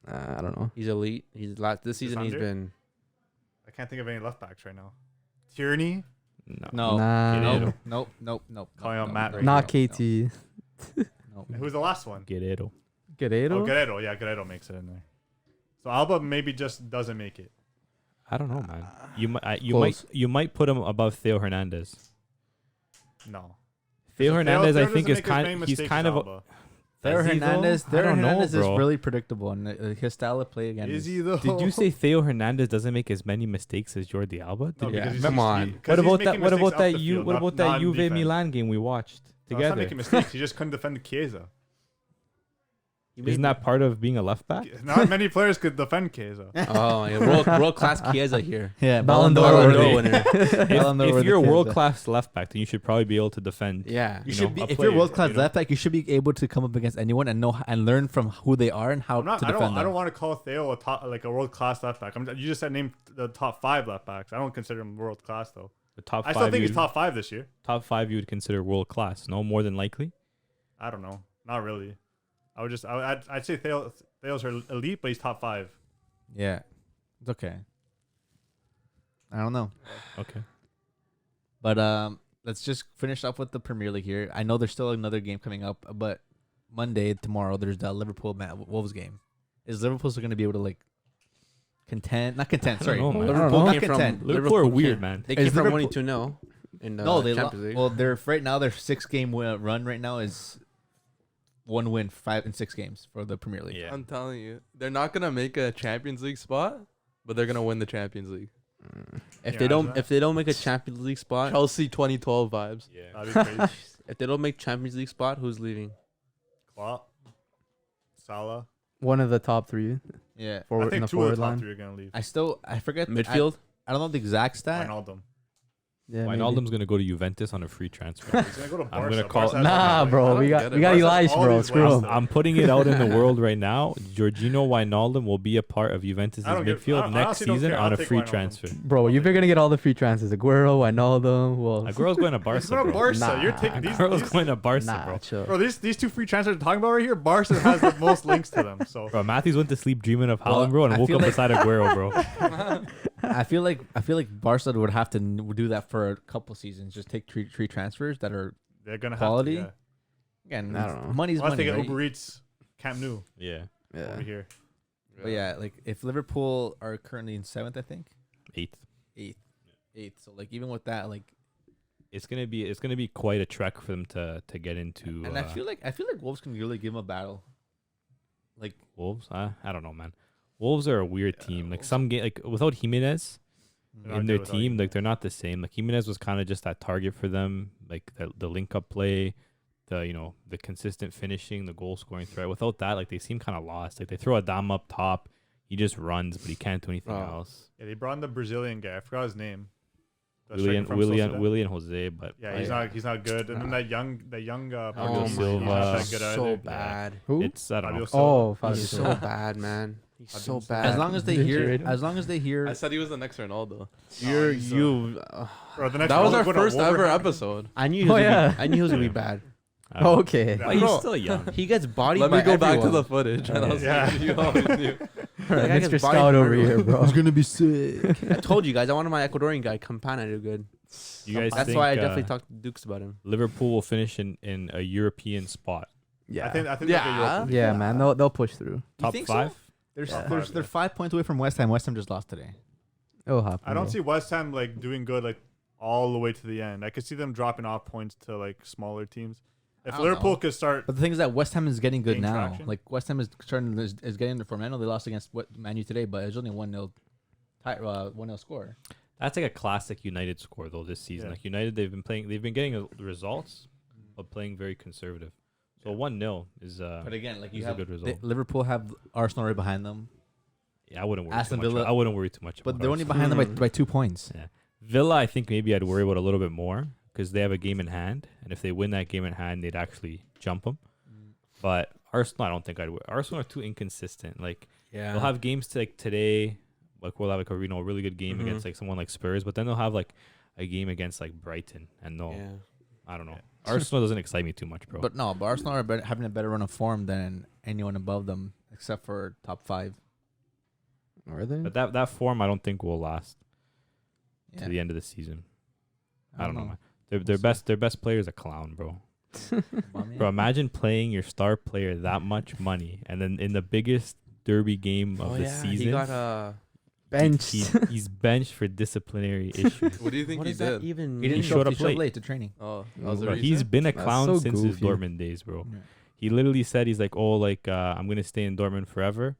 I don't know. He's elite. This season he's under? been. I can't think of any left backs right now. Tierney? No. No. Nah. Nope. Nope. Calling out Matt right Not now. KT. Nope. Who's the last one? Guerrero. Guerrero? Oh, Guerrero. Yeah, Guerrero makes it in there. So Alba maybe just doesn't make it. I don't know, man. You Close. might put him above Theo Hernandez. No. Theo Hernandez, I Theo think, doesn't is make as many he's mistakes kind as of. Alba. Theo Is he, though? Hernandez. I Theo don't know, Hernandez is bro. really predictable, and his style of play again. Is he though? Did you say Theo Hernandez doesn't make as many mistakes as Jordi Alba? No, Did Yeah, because he's- come on. because What he's about making that? What mistakes about off that? the You? field, What not- about not that in Juve defense. Milan game we watched No, he's not together? making mistakes. He just couldn't defend Chiesa. Isn't that part of being a left back? Not many players could defend Chiesa. Oh, yeah, world class Chiesa here. Yeah, Ballon Ballon d'Or d'Or winner. winner. If you're a world class left back, then you should probably be able to defend. Yeah. You You should know, be a if player, you're world class you know? left back. You should be able to come up against anyone and know and learn from who they are and how I'm not, to I defend don't them. want to call Theo a world class left back. You just said name the top 5 left backs. I don't consider him world class though. The top I five. still think he's you'd- top 5 this year. top 5 you would consider world class. No, more than likely. I don't know. Not really. I'd say Theo's her elite, but he's top 5. Yeah, it's okay. I don't know, Okay. but let's just finish up with the Premier League here. I know there's still another game coming up, but Monday tomorrow there's the Liverpool Wolves game. Is Liverpool still going to be able to like contend? Not contend. I Sorry, don't know, man. Liverpool Not came from contend. Liverpool are Liverpool weird, came- man. They Is came from Liverpool- winning 2-0 in the No, they Champions League. well, they're right now their 6-game run right now is 1 win, 5 in 6 games for the Premier League. Yeah. I'm telling you, they're not gonna make a Champions League spot, but they're gonna win the Champions League. if Yeah, they don't, imagine if they don't make a Champions League spot, Chelsea 2012 vibes. Yeah. That'd be crazy. if they don't make Champions League spot, who's leaving? Klopp, Salah. One of the top 3 Yeah. forward I in think the 2 of the forward top line. 3 are gonna leave. I forget Midfield. I don't know the exact stat. Wijnaldum. Yeah, maybe. Wijnaldum's gonna go to Juventus on a free transfer. He's gonna go to I'm Barca. gonna call- Barca has Nah, all the bro, I we don't got get we it. got Barca's Elias, all bro. these Screw ways, him. though. I'm putting it out in the world right now. Giorgino Wijnaldum will be a part of Juventus' I don't give- midfield I next honestly don't season care. on I'll a take free Wijnaldum. transfer. Bro, you're gonna get all the free transfers. Aguero, Wijnaldum. Well, Aguero's going to Barca, He's going to bro. Barca. Nah. You're taking Aguero's these. going to Barca, nah, bro. chill. Bro, these 2 free transfers we're talking about right here, Barca has the most links to them. So Bro, Matthews went to sleep dreaming of Well, Haaland, bro, and I woke feel up like- beside Aguero, bro. I feel like Barca would have to do that for a couple seasons. Just take three transfers that are they're gonna Quality? have to. again. I don't know. Money's Unless they money, get right? Uber Eats, Camp Nou Yeah, Yeah. over here. But yeah, like if Liverpool are currently in 7th, I think 8th. 8th. So like even with that, like, It's gonna be quite a trek for them to get into. and I feel like Wolves can really give them a battle. Like Wolves. I don't know, man. Wolves are a weird team. Like Wolves- some game, like without Jimenez They're not in good their without team, him. like they're not the same. Like Jimenez was kind of just that target for them, like the link up play, the consistent finishing, the goal scoring threat. Without that, like they seem kind of lost. Like they throw a dam up top, he just runs, but he can't do anything Oh. else. Yeah, they brought in the Brazilian guy. I forgot his name. The striker from Sociedad. William Jose, but Yeah, he's not good. And then that young Fabio Oh my Silva. he's not God, that good so either. bad. Who? it's I don't Fabio know. Silva. Oh, Fabio He's Silva. so bad, man. He's Fabio so Silva. bad. as long as they Didn't you hear, rate him? as long as they hear, I said he was the next Ronaldo. You're he's, you. Bro, the next That was one our going to first ever Wolverhampton. episode. I knew he was Oh, gonna yeah. be, I knew he was gonna be bad. I don't know. Okay. Yeah. But he's Bro. still young. He gets bodied. Let me by go back to everyone. the footage. And I was Yeah. like, you always knew. That guy gets Mr. bodied Scout by over everyone. here, bro. gonna be sick. I told you guys I wanted my Ecuadorian guy Campana to do good. You guys That's think, why I definitely talked to Dukes about him. Liverpool will finish in a European spot, Yeah. I think Yeah. they'll get Europa. Yeah, man. They'll push through. top think so? 5. They're 5 points away from West Ham. West Ham just lost today. It'll happen. I don't bro. see West Ham like doing good like all the way to the end. I could see them dropping off points to like smaller teams. If I don't Liverpool know. could start, But the thing is that West Ham is getting good Gain now. traction? Like West Ham is getting the form. I know they lost against Man U today, but it was only 1-0 1-0 score. That's like a classic United score though this season. Yeah. Like United, they've been getting results, but playing very conservative. So 1-0 is But again, like is you a have good result. Liverpool have Arsenal right behind them, Yeah, I wouldn't worry Aston too much. Villa- I wouldn't worry too much. but about they're only Arsenal. behind them by 2 points. Villa, I think maybe I'd worry about a little bit more because they have a game in hand, and if they win that game in hand, they'd actually jump them. But Arsenal, I don't think I'd worry. Arsenal are too inconsistent. Like Yeah. they'll have games like today, like we'll have like a really good game Mhm. against like someone like Spurs, but then they'll have like a game against like Brighton, and Yeah. I don't know. Arsenal doesn't excite me too much, bro. But Arsenal are having a better run of form than anyone above them, except for top 5. Are they? But that form, I don't think will last Yeah. to the end of the season. I don't know, man. Their best player is a clown, bro. Bro, imagine playing your star player that much money, and then in the biggest derby game of the season, He got Benched. he's benched for disciplinary issues. What do you think what he does that did? even He mean? didn't He show showed up. up He showed late. late to training. Oh, that Bro, was the Bro, reason? he's been a That's clown so since his goofy. Dortmund days, bro. Yeah. He literally said he's like, oh, like I'm gonna stay in Dortmund forever,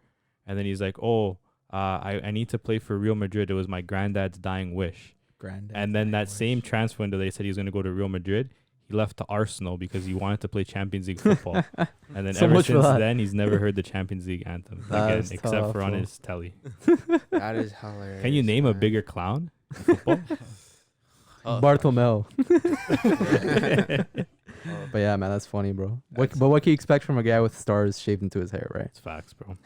and then he's like, oh, I need to play for Real Madrid. It was my granddad's dying wish. Granddad. And then that Wish. same transfer window, they said he was gonna go to Real Madrid. he left to Arsenal because he wanted to play Champions League football. And then So ever much for since that. then, he's never heard the Champions League anthem again, That's except tough, for on bro. his telly. That is hilarious. Can you name a man. bigger clown in football? Bartomeu. But yeah, man, that's funny, bro. But what can you expect from a guy with stars shaved into his hair, right? It's facts, bro.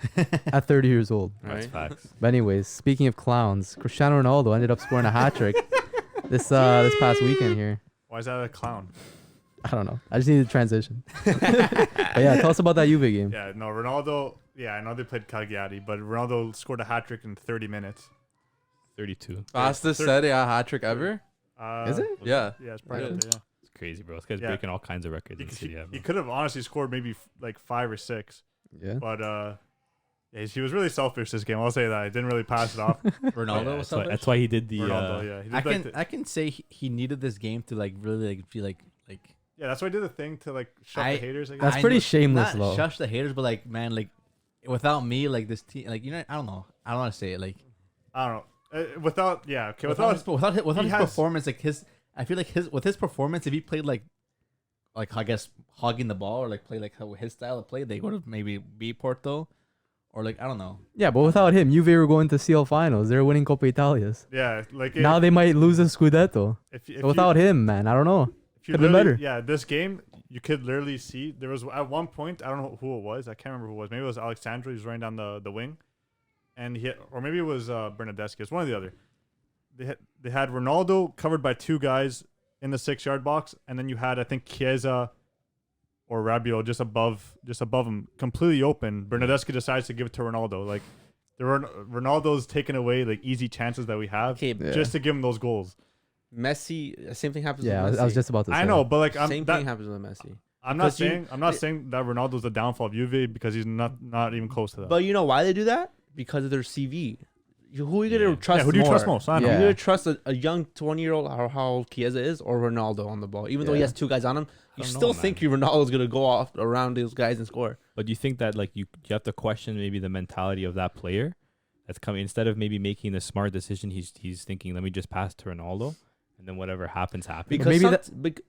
At 30 years old. That's Right? facts. But anyways, speaking of clowns, Cristiano Ronaldo ended up scoring a hat trick this past weekend here. Why is that a clown? I don't know. I just needed a transition. But yeah, tell us about that Juve game. Yeah, no, Ronaldo. Yeah, I know they played Cagliari, but Ronaldo scored a hat trick in 30 minutes. 32. Fastest Serie A hat trick ever. Is it? Yeah. Yeah, it's probably Yeah. up there, It's crazy, bro. This guy's Yeah. breaking all kinds of records in yeah. City. He could have honestly scored maybe like 5 or 6, Yeah. but yeah, he was really selfish this game. I'll say that. He didn't really pass it off. Ronaldo was selfish? That's why he did the. Ronaldo, yeah, he did I can say he needed this game to like really like feel like yeah, that's why he did the thing to like shut I- the haters. I guess. That's I pretty know- shameless, not though. shush the haters, but like man, like without me, like this team, like I don't know, I don't want to say it, like I don't know. Without okay, without without his he has- performance, like I feel like his performance, if he played like I guess hogging the ball or like play like how his style of play, they would have maybe beat Porto, or like I don't know. Yeah, but without him, Juve were going to CL finals. They're winning Coppa Italias. yeah, like Now they might lose a Scudetto. if So without him, man, I don't know. if you could've been literally- better. Yeah, this game you could literally see there was at one point, I don't know who it was. I can't remember who it was. Maybe it was Alexandro. He was running down the wing, and or maybe it was Bernadeschi. It's one or the other. They had Ronaldo covered by 2 guys in the 6-yard box, and then you had, I think, Chiesa or Rabiot just above him, completely open. Bernadeschi decides to give it to Ronaldo. Like Ronaldo's taking away like easy chances that we have Okay, Yeah. just to give him those goals. Messi. Same thing happens. Yeah, with Messi. I was just about to say. I know, but like Same thing happens with Messi. I'm not Because saying that Ronaldo's the downfall of Juve because he's not even close to that. But you know why they do that? Because of their CV. Who are you gonna Yeah. trust? Yeah, who do you more? trust most? I know. Yeah. You're gonna trust a young 20-year-old or how Chiesa is, or Ronaldo on the ball. Even though he Yeah. has 2 guys on him, you don't know, still man. think Ronaldo's gonna go off around those guys and score. But do you think that like you have to question maybe the mentality of that player that's coming instead of maybe making the smart decision? He's thinking, let me just pass to Ronaldo, and then whatever happens happens. Because maybe maybe that-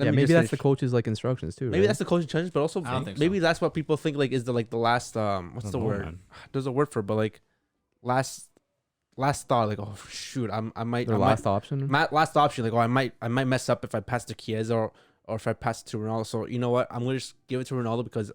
Yeah, maybe that's the coach's like instructions too. Maybe right? that's the coaching changes, but also I don't think maybe so. that's what people think like is the last what's I the don't know, word? man. There's a word for it, but like last thought, like, oh shoot, I might their last option. last option, like, oh, I might mess up if I pass to Chiesa or if I pass it to Ronaldo. So you know what? I'm gonna just give it to Ronaldo because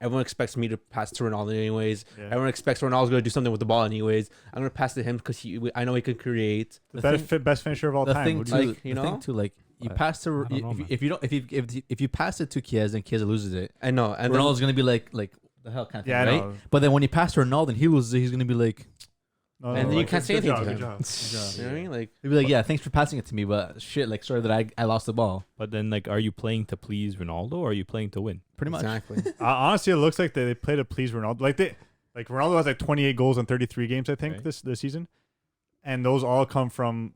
everyone expects me to pass to Ronaldo anyways. Yeah. Everyone expects Ronaldo's gonna do something with the ball anyways. I'm gonna pass to him because I know he can create. The best finisher of all The time. thing Would too, you- Like, you the thing know? too, like you I- pass to I don't know, man. if you pass it to Chiesa and Chiesa loses it, I know, and Ronaldo's gonna be like the hell kind of Yeah, I thing, right? know. But then when you pass to Ronaldo and he loses it, he's gonna be like No, And then you can't say good anything job, to good him. job. you know what I mean? Like, he'll be like, yeah, thanks for passing it to me, but shit, like sorry that I lost the ball. But then like, are you playing to please Ronaldo or are you playing to win? Pretty much. exactly. Honestly, it looks like they play to please Ronaldo. Like Ronaldo has like 28 goals in 33 games, I think, Right. this season, and those all come from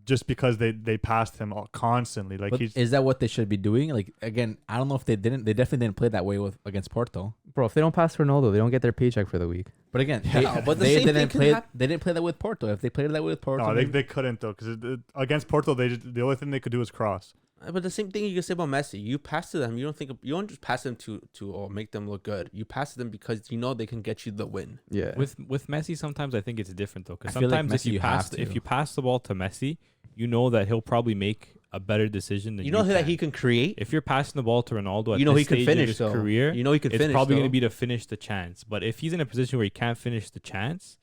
just because they passed him all constantly. Like But he's is that what they should be doing? Like again, I don't know if they didn't. They definitely didn't play that way against Porto. Bro, if they don't pass Ronaldo, they don't get their paycheck for the week. But again, Yeah, but the they same didn't thing can play. hap- They didn't play that with Porto. If they played that with Porto, no, maybe- they couldn't though because against Porto the only thing they could do was cross. But the same thing you can say about Messi. You pass to them. You don't just pass them to make them look good. You pass to them because you know they can get you the win. Yeah. With Messi, sometimes I think it's different though, because I feel like sometimes Messi, you have if to. you pass the ball to Messi, you know that he'll probably make a better decision than You know that can. he can create. If you're passing the ball to Ronaldo, at You know this he can stage of finish his though. career, You know he can it's finish. probably though. going to be to finish the chance. But if he's in a position where he can't finish the chance,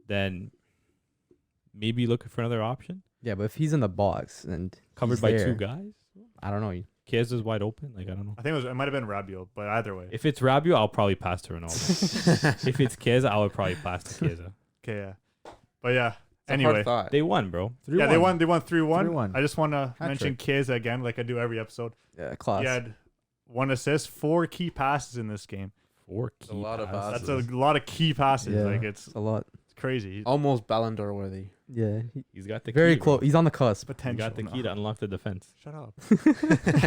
then maybe looking for another option. Yeah, but if he's in the box and Covered he's by there, 2 guys, I don't know. Chiesa's wide open. Like I don't know. I think it might have been Rabiot, but either way. If it's Rabiot, I'll probably pass to Ronaldo. If it's Chiesa, I would probably pass to Chiesa. Okay, yeah, but yeah. It's a hard Anyway, thought. They won, bro. yeah, they won 3-1. 3-1. I just want to Hat mention Chiesa again, like I do every episode. Yeah, class. He had 1 assist, 4 key passes in this game. 4 a key lot of passes. That's a lot of key passes. Yeah. Like it's It's a lot. crazy. Almost Ballon d'Or worthy. Yeah. He's got the Very key, bro. close. He's on the cusp. He Potential. got the key to unlock the defense. Shut up.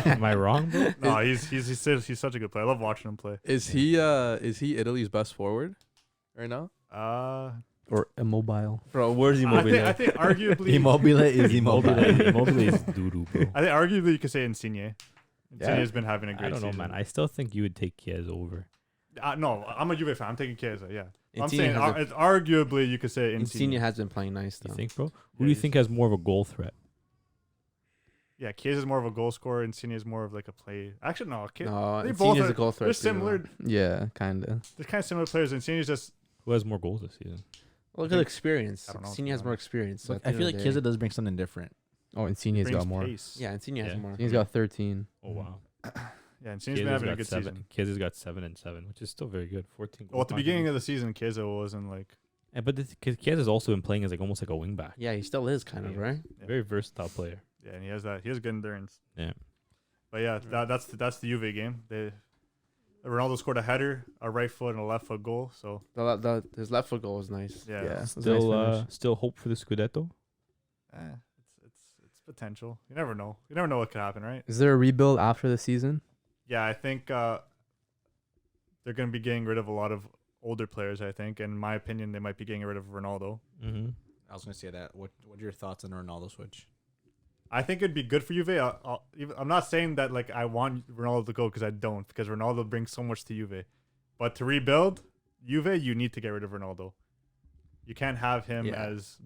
Am I wrong, bro? No, he's such a good player. I love watching him play. Is he Italy's best forward right now? or immobile. Bro, where's I Immobile? think arguably Immobile is Immobile, immobile. Immobile is doo-doo, bro. I think arguably you could say Insigne. Yeah. Insigne's been having a great I don't know, season. man. I still think you would take Chiesa over. No, I'm a Juve fan. I'm taking Chiesa. Yeah, I'm Insigne saying has it's arguably you could say Insigne Insigne. has been playing nice You though. think, bro? Who Yeah, do you he's- think has more of a goal threat? Yeah, Chiesa's more of a goal scorer. Insigne is more of like a play. Actually, no. No, they both Insigne's are- a goal threat. They're too, similar. Yeah, kind of. They're kind of similar players. Insigne's just Who has more goals this season? Look at the experience. I don't know, Insigne to has be more honest. experience. so Look, at the I end feel of like the Chiesa day- does bring something different. Oh, Insigne's brings got more. pace. Yeah, Insigne has Yeah. more. He's got 13. Oh wow. Yeah, Insigne's been having a good season. Chiesa's got 7 and 7, which is still very good. 14 goals. Well, at the beginning of the season, Chiesa wasn't like But Chiesa's also been playing as like almost like a wing back. Yeah, he still is kind of Yeah. right. Yeah. Very versatile player. yeah, and he has that. He has good endurance. Yeah. But yeah, that's the Juve game. Ronaldo scored a header, a right foot, and a left foot goal. So His left foot goal was nice. yeah, Yeah. It was a nice Still, finish. still hope for the Scudetto. It's potential. You never know. You never know what could happen, right? Is there a rebuild after the season? Yeah, I think they're going to be getting rid of a lot of older players. I think, and in my opinion, they might be getting rid of Ronaldo. Mm-hmm. I was gonna say that. What are your thoughts on the Ronaldo switch? I think it'd be good for Juve. I'm not saying that like I want Ronaldo to go because I don't, because Ronaldo brings so much to Juve. But to rebuild Juve, you need to get rid of Ronaldo. You can't have him Yeah. as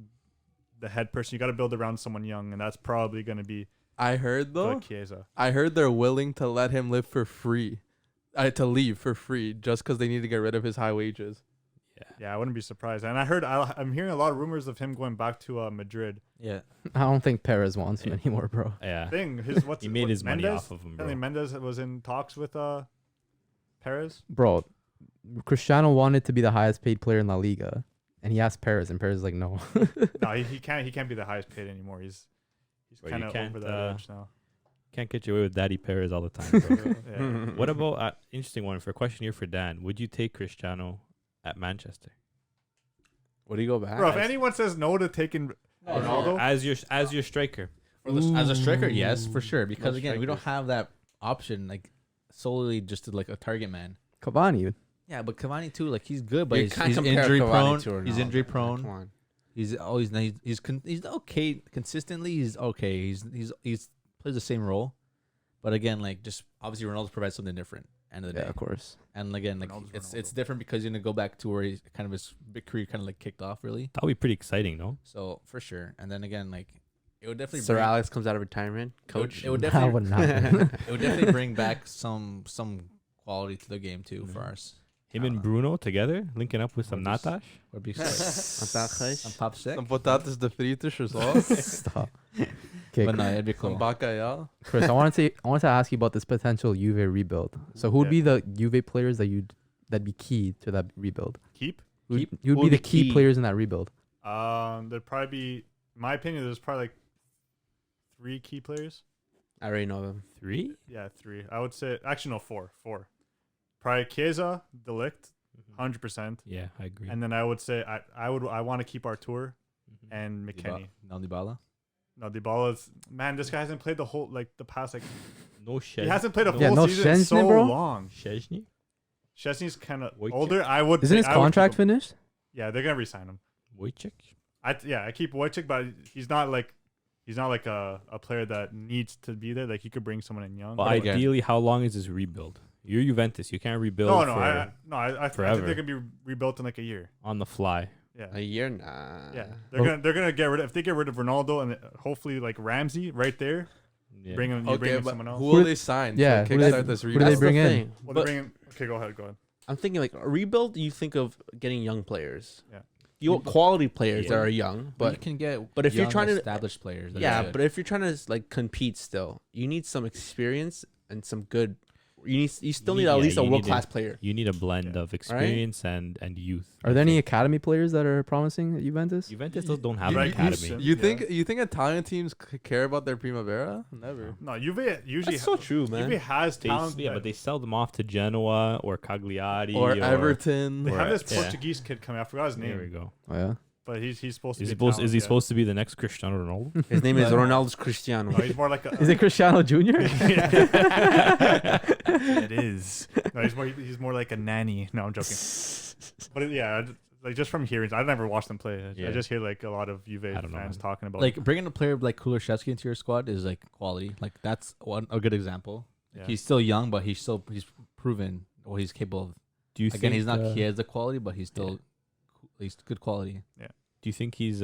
the head person. You got to build around someone young, and that's probably going to be I heard though. Chiesa. I heard they're willing to let him live for free, to leave for free, just because they need to get rid of his high wages. Yeah, I wouldn't be surprised. And I'm hearing a lot of rumors of him going back to Madrid. Yeah, I don't think Perez wants him anymore, bro. Yeah. What's He made his money Mendes? off of him, Apparently bro. Mendes was in talks with Perez. Bro, Cristiano wanted to be the highest paid player in La Liga, and he asked Perez, and Perez is like, no. No, he can't be the highest paid anymore. He's Bro, you kind of can't, over that edge now. Can't get you away with Daddy Perez all the time, bro. Yeah. What about interesting one for a question here for Dan? Would you take Cristiano at Manchester Would he go back? Bro, if anyone says no to taking Ronaldo, as your striker? as a striker, yes, for sure. Because No again, we don't strikers. have that option like solely just to like a target man. Cavani. Yeah, but Cavani too, like he's good, but You he's, can't he's compare injury Cavani prone. to He's Ronaldo, injury man. prone. Come on. He's always he's okay consistently. He's okay. He's plays the same role, but again, like just obviously Ronaldo provides something different. End of the Yeah, day, of course. and again, like Ronaldo's it's Ronaldo. different because you're gonna go back to where he's kind of his big career kind of like kicked off really. That would be pretty exciting, no? So for sure, and then again, like it would definitely Sir bring, Alex comes out of retirement. Coach. It would That definitely wouldn't happen. it would definitely bring back some quality to the game too for Mhm. us. Him and Bruno together, linking up with some Or just- Natash. Would be some Some pop sick, Some patatas de fritas or sauce. Stop. Okay, but no, it'd be Some cool. bacalhau. Chris, I wanted to ask you about this potential Juve rebuild. So who would Yeah. be the Juve players that'd be key to that rebuild? keep. You'd Who be would the be key key? players in that rebuild. There'd probably be, in my opinion, there's probably like 3 key players. I already know them. 3? Yeah, 3. I would say actually no 4. Probably Chiesa, Delict, 100%. Yeah, I agree. And then I would say I want to keep Artur Mhm. and McKennie. Dybala. No, Dybala's man. This guy hasn't played the past like no he hasn't played a Yeah, full no season in Szczęsny, so bro. long. Szczęsny? Szczęsny's kind of Wojciech? older. I would. Isn't his I would keep contract him. finished? Yeah, they're gonna resign him. Wojciech? I keep Wojciech, but he's not like a player that needs to be there. Like he could bring someone in young. But But again- ideally, how long is this rebuild? You're Juventus. You can't rebuild I think forever. they could be rebuilt in like a year. on the fly. Yeah. A year? Nah. Yeah, Well- they're gonna get rid of, if they get rid of Ronaldo and hopefully like Ramsey right there, Yeah. bring him Okay, in but someone else. who Who will do- they sign? yeah, to who do they- kickstart this who do rebuild? they That's the bring in? thing. Well, But they're bringing. Okay, go ahead. I'm thinking like a rebuild. You think of getting young players. Yeah. You want quality players that Yeah. are young, But you but can get but if you're young, trying to- established players, that are yeah, good. but if you're trying to like compete still, you need some experience and some good. You still need at least a you need world class player. You need a blend of experience and youth. Are there any academy players that are promising at Juventus? Juventus still don't have You- an you- academy. You Yeah. think Italian teams care about their primavera? Never. No, Juve usually That's so true, man. Juve has They, talent. yeah, that- but they sell them off to Genoa or Cagliari Or Everton. They or- have this yeah. Portuguese kid coming. I forgot his There we name, go. Oh yeah. but he's supposed to. Is be he supposed? talent, Is he yeah. supposed to be the next Cristiano Ronaldo? His name is But- Ronaldo Cristiano. No, he's more like a. Is it Cristiano Jr.? It is. No, he's more like a nanny. No, I'm joking. But yeah, Like just from hearing, I've never watched them play. Yeah. I just hear like a lot of Juve I don't know, fans man. talking about. Like bringing a player like Kulusevski into your squad is like quality. Like that's a good example. Yeah. He's still young, but he's proven what he's capable of. Do you Again, think he's not he has the quality, but he's still he's good quality. Do you think he's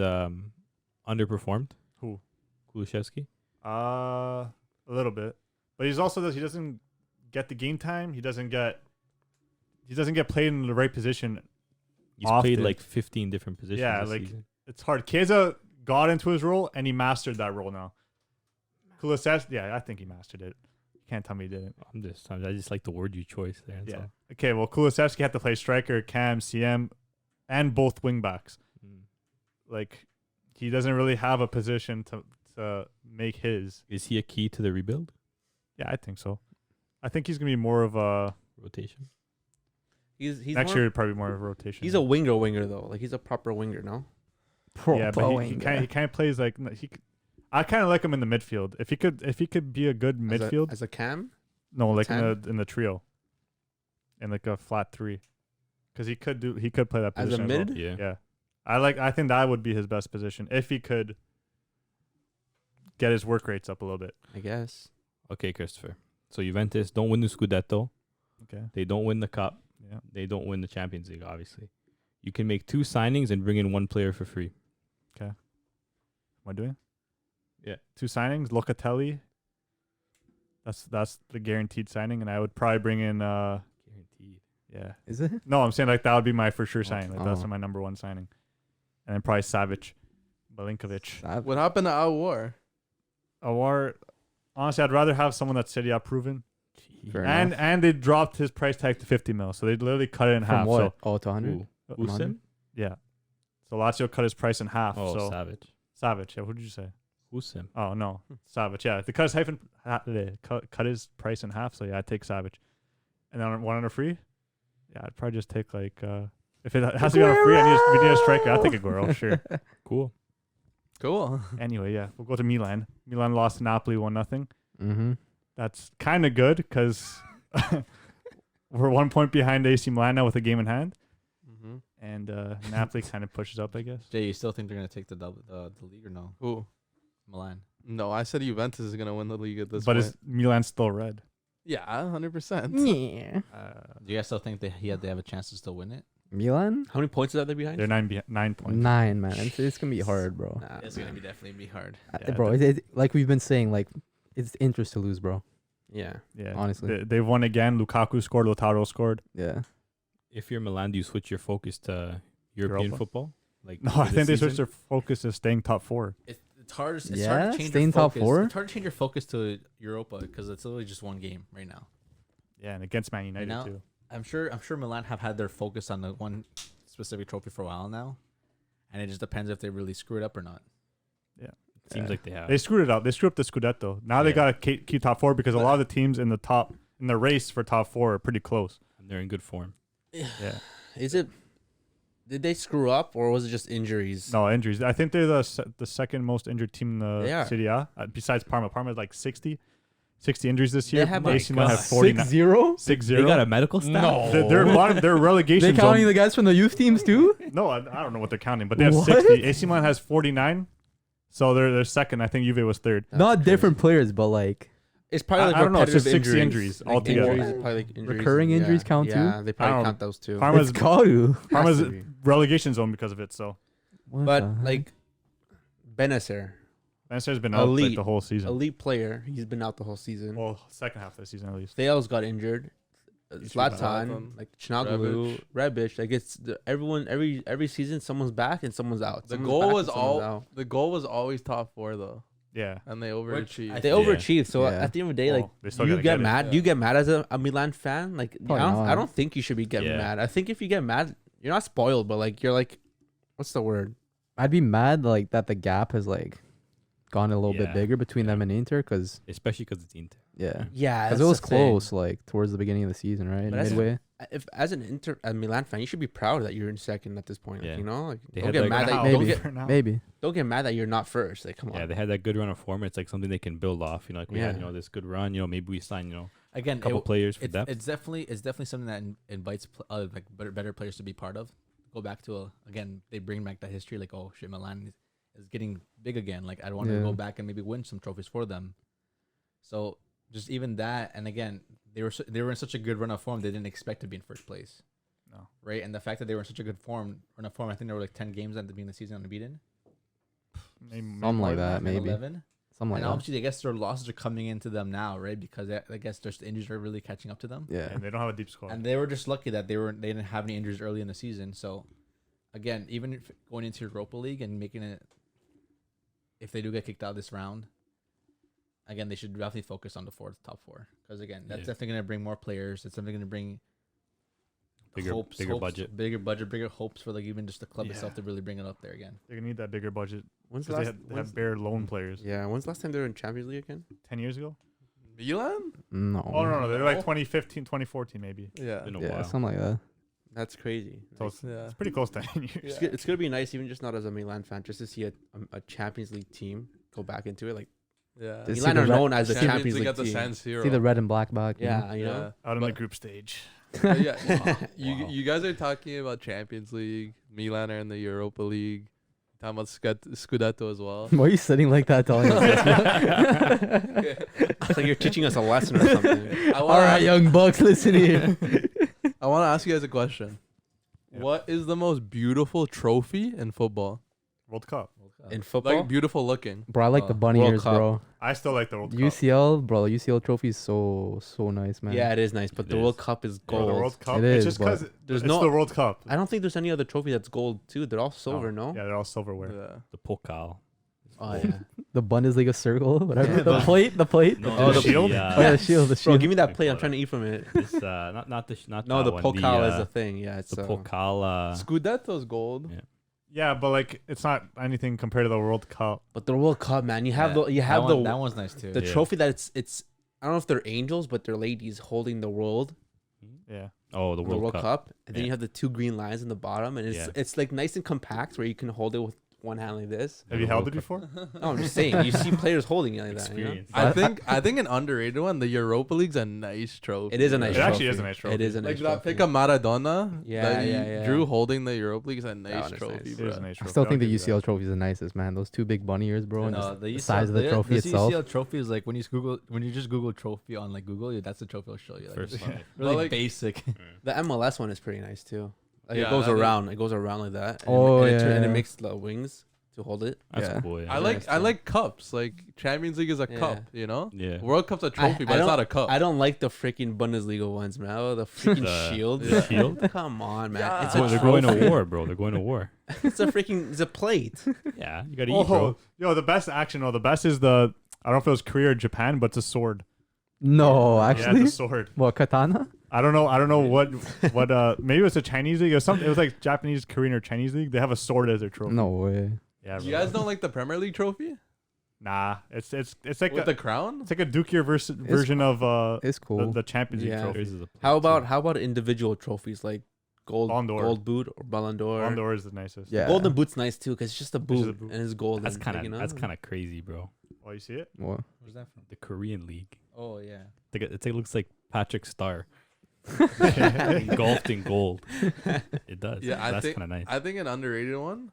underperformed? Who? Kulusevski? A little bit, but he doesn't get the game time. He doesn't get played in the right position. He's Often. played like 15 different positions. Yeah, this like season. it's hard. Chiesa got into his role and he mastered that role now. Kulusevski, yeah, I think he mastered it. You can't tell me he didn't. I just like the word you choice there. That's Yeah. all. Okay, well, Kulusevski had to play striker, cam, CM, and both wing backs. Mm. Like, he doesn't really have a position to make his. Is he a key to the rebuild Yeah, I think so. I think he's gonna be more of a rotation? He's next more, year probably more of a rotation. He's a winger though. Like he's a proper winger, no? yeah, but he kind of plays like I kind of like him in the midfield. If he could be a good midfield, As a cam? no, like 10? in the trio, in like a flat three, because he could play that As a position well. mid? Yeah. Yeah, I think that would be his best position if he could get his work rates up a little bit. I guess. Okay, Christopher. So Juventus don't win the Scudetto. Okay. They don't win the cup. Yeah. They don't win the Champions League, obviously. You can make 2 signings and bring in 1 player for free. Am I doing? Yeah. 2 signings. Locatelli. That's the guaranteed signing, and I would probably bring in. Guaranteed. Yeah. Is it? No, I'm saying like that would be my for sure signing. Like, that's Oh. my number 1 signing, and then probably Savic, Milinkovic. What happened to Aouar? Awar. Honestly, I'd rather have someone that's Serie A proven, Fair and enough. they dropped his price tag to 50 mil, so they literally cut it in From half. what? So Oh, to 100? Who? From Usim? yeah, so Lazio cut his price in half. Oh, so Savage. Savic, yeah. What did you say? Usim. Oh no, Savic. Yeah, they cut his cut his price in half. So yeah, I'd take Savic, and then 1 on a free. Yeah, I'd probably just take like if it has to be on a free, we need a striker. I'll take Aguero, sure. Cool. Cool. Anyway, yeah, we'll go to Milan. Milan lost to Napoli 1-0. Mm-hmm. That's kind of good because we're 1 point behind AC Milan now with a game in hand, Mm-hmm. and Napoli kind of pushes up, I guess. Jay, you still think they're gonna take the league or no? Who? Milan. No, I said Juventus is gonna win the league at this But point. is Milan still red? Yeah, 100%. Yeah. Do you guys still think they have a chance to still win it? Milan? How many points are they behind? They're 9 points. 9, man. It's going to be hard, bro. Nah, It's gonna be definitely hard. Yeah, Bro, like we've been saying, like, it's interest to lose, bro. Yeah. Yeah, honestly. they've won again. Lukaku scored. Lautaro scored. Yeah. If you're Milan, do you switch your focus to European Europa? football? Like No, for I this think they season? switched their focus to staying top 4. It's hard. It's Yeah? hard to change Staying your top focus. 4? It's hard to change your focus to Europa because it's literally just one game right now. Yeah, and against Man United now- too. I'm sure Milan have had their focus on the one specific trophy for a while now, and it just depends if they really screw it up or not. Seems like they have. They screwed it up. They screwed up the Scudetto. Now they Yeah. got to keep top 4 because a lot of the teams in the race for top 4 are pretty close. And they're in good form. Yeah. Is it? Did they screw up or was it just injuries? No injuries. I think they're the second most injured team in They the are. Serie A, besides Parma. Parma is like 60 injuries this They year. have AC a- Milan have 49. 6-0? 6-0. They got a medical staff. No. They're bottom. They're relegation They counting zone. the guys from the youth teams too? No, I don't know what they're counting, but they have What? 60. AC Milan has 49, so they're second. I think Juve was third. That's Not crazy. different players, but like It's probably like I don't know, it's just repetitive 60 injuries Like altogether. Injuries, probably like injuries. Recurring injuries yeah. count too? Yeah, they I probably don't- count those too. Parma's it's got to. Parma's to be. relegation zone because of it. So What But the heck? like Benacer, Benacer's been out like Elite. the whole season. elite player, he's been out the whole season. Well, second half of the season at least. Thales got injured. Zlatan, Zlatan, like Chinaglu, Rebic, like it's everyone every season someone's back and someone's out. The Someone's goal back was and someone's all. out. The goal was always top 4 though, Yeah. and they overachieved. They Yeah. overachieved. So Yeah. at the end of the day, like Well, they still you gotta get get it. mad. Yeah. Do you get mad as a Milan fan? Like Probably not. I don't think you should be getting Yeah. mad. I think if you get mad, you're not spoiled, but like you're like, what's the word? I'd be mad like that the gap has like gone a little bit Yeah. bigger between them and Inter because Especially because it's Inter. yeah, Yeah, because it was close like towards the beginning of the season, right? But that's- Midway. If as a Milan fan, you should be proud that you're in second at this point. Like, Yeah. you know, like They don't had, get like, mad For that now. don't maybe. get For now. Maybe. don't get mad that you're not first. Like come on. Yeah, they had that good run of form. It's like something they can build off. You know, like we had, Yeah. this good run. Maybe we sign, Again, a couple players for it's depth. definitely something that invites like better players to be part of. go back to again. They bring back that history, like, oh shit, Milan is getting big again. Like, I want to go back and maybe win some trophies for them. So just even that, and again, they were in such a good run of form. They didn't expect to be in first place. No. Right, and the fact that they were in such a good run of form, I think there were like 10 games at the beginning of the season unbeaten. Something like that, maybe. 11. Something like And that. obviously, I guess their losses are coming into them now, right? Because I guess their injuries are really catching up to them. Yeah. And they don't have a deep squad. And they were just lucky that they didn't have any injuries early in the season. So, again, even if going into Europa League and making it, if they do get kicked out this round, again, they should definitely focus on the top four. Because again, that's definitely going to bring more players. It's definitely going to bring bigger budget, bigger hopes for like even just the club itself to really bring it up there again. They're gonna need that bigger budget. When's the Because last? they have bare loan players. Yeah, when's the last time they were in Champions League again? 10 years ago? Milan? No. Oh, no. They're like No. 2015, 2014 maybe. Yeah. Been a Yeah, while. something like that. That's crazy. So Like, it's pretty close to 10 years. Yeah. it's gonna be nice, even just not as a Milan fan, just to see a Champions League team go back into it. Like Yeah. This- Milan the are red- known as a Champions Champions League League at the team. San Siro. See the red and black back. you know? Yeah, you know. Out in the But- group stage. But yeah, Wow. you guys are talking about Champions League. Milan are in the Europa League. Talking about Scudetto as well. Why are you sitting like that telling us this? It's like you're teaching us a lesson or something. I All right, young bucks, listen here. I want to ask you guys a question. Yeah. What is the most beautiful trophy in football? World Cup. In football, Like beautiful looking. Bro, I like the bunny World ears, Cup. bro. I still like the World Cup. UCL, bro. The UCL trophy is so nice, man. yeah, it is nice, but It the is. World Cup is Bro, gold. the World Cup. It It's is, just but because there's it's no- the World Cup. I don't think there's any other trophy that's gold too. They're all silver, no? Yeah, they're all silverware. Yeah. The Pokal. Oh yeah. The Bundesliga circle, whatever. Yeah, the but- plate. No, Oh, the shield? Oh yeah, the shield. The Bro, shield. give me that plate. I'm Like trying to eat from it. It's not No, the that one, Pokal is a thing. Yeah, it's the Pokal. Scudetto's gold. Yeah. Yeah, but like it's not anything compared to the World Cup. But the World Cup, man, you have Yeah, the you have the that one's nice too. the Yeah. trophy that it's I don't know if they're angels, but they're ladies holding the world, Yeah. Oh, the the World, World Cup. Cup, and then Yeah. you have the two green lines in the bottom, and Yeah. it's like nice and compact where you can hold it with one hand like this. Have the you held World it Cup. before? No, I'm just saying, you see players holding it like that. You know? Experience. I think an underrated one, the Europa League's a nice trophy. It is a nice It trophy. actually is a nice trophy. It is a nice Like that trophy. pick of Maradona. Yeah, that you yeah. Drew holding the Europa League is a one nice is trophy, nice. It bro. is a nice I trophy. still I'll think the give you UCL that. trophy is the nicest, man. Those two big bunny ears, bro, and No, the size of the trophy the itself. UCL trophy is like when you just Google trophy on like Google, that's the trophy I'll show you. Like, First it's one. really But, like- basic. The MLS one is pretty nice too. Like Yeah, it goes that is- around. It goes around like that. And Oh, and yeah. it makes the wings to hold it. That's Yeah. cool. Yeah. I like nice I too. like cups. Like Champions League is a Yeah. cup, you know. Yeah. World Cup's a trophy, but I it's don't- not a cup. I don't like the freaking Bundesliga ones, man. Oh, the freaking The- shield. the shield? Come on, man. Yeah. It's Oh, a they're going trophy. to war, bro. They're going to war. It's a freaking. It's a plate. Yeah, you gotta eat, bro. Oh, yo, the best action. No, the best is the. I don't know if it was Korea or Japan, but it's a sword. No, Yeah, actually, it's a sword. what katana? I don't know what maybe it was a Chinese league or something. It was like Japanese, Korean, or Chinese league. They have a sword as their trophy. No way. Yeah. You bro. guys don't like the Premier League trophy Nah, it's like with a, the crown? it's like a Dukier version of It's cool. the Champions League Yeah. trophy. Theirs is a plate, How too. about individual trophies like Ballon d'Or. gold boot or Ballon d'Or? Ballon d'Or is the nicest. Yeah. Golden boot's nice too because it's just a just boot, a boot. and it's golden. That's kind like, you know? of crazy, bro. Oh, you see it? What? Where's that from? The Korean League. Oh yeah. It looks like Patrick Star engulfed in gold. It does. Yeah, I that's think- kind of nice. I think an underrated one.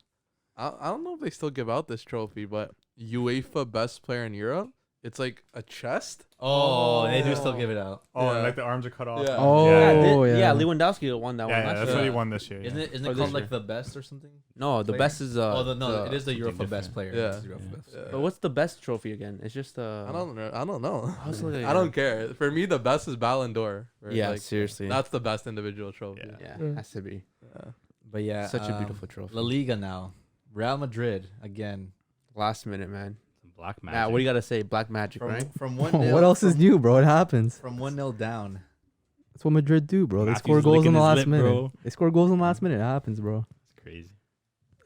I don't know if they still give out this trophy, but UEFA Best Player in Europe. It's like a chest. Oh, they do still give it out. Oh, and Yeah. like the arms are cut off. Yeah. Oh, yeah, yeah. Lewandowski won that Yeah, one. yeah, last that's year. what he Yeah. won this year. Isn't yeah. it? Isn't Or it this called year. like the best or something? No, the player? best is It is the something Europa different. best player. Yeah. It's the Europa Yeah. best. Yeah. But what's the best trophy again? It's just I don't know. I don't know. I was looking I at don't it. care. For me, the best is Ballon d'Or. Or, Yeah, like, seriously. that's the best individual trophy. Yeah. Yeah, has to be Yeah. But yeah, such a beautiful trophy. La Liga now, Real Madrid again. Last minute, man. Some black magic. Matt, what do you gotta say? Black magic, From right? from 1-0. What else is new, bro? It happens. From 1-0 down. That's what Madrid do, bro. They Matthew's score goals in licking the his last lip, minute. bro. They score goals in the last minute. It happens, bro. It's crazy.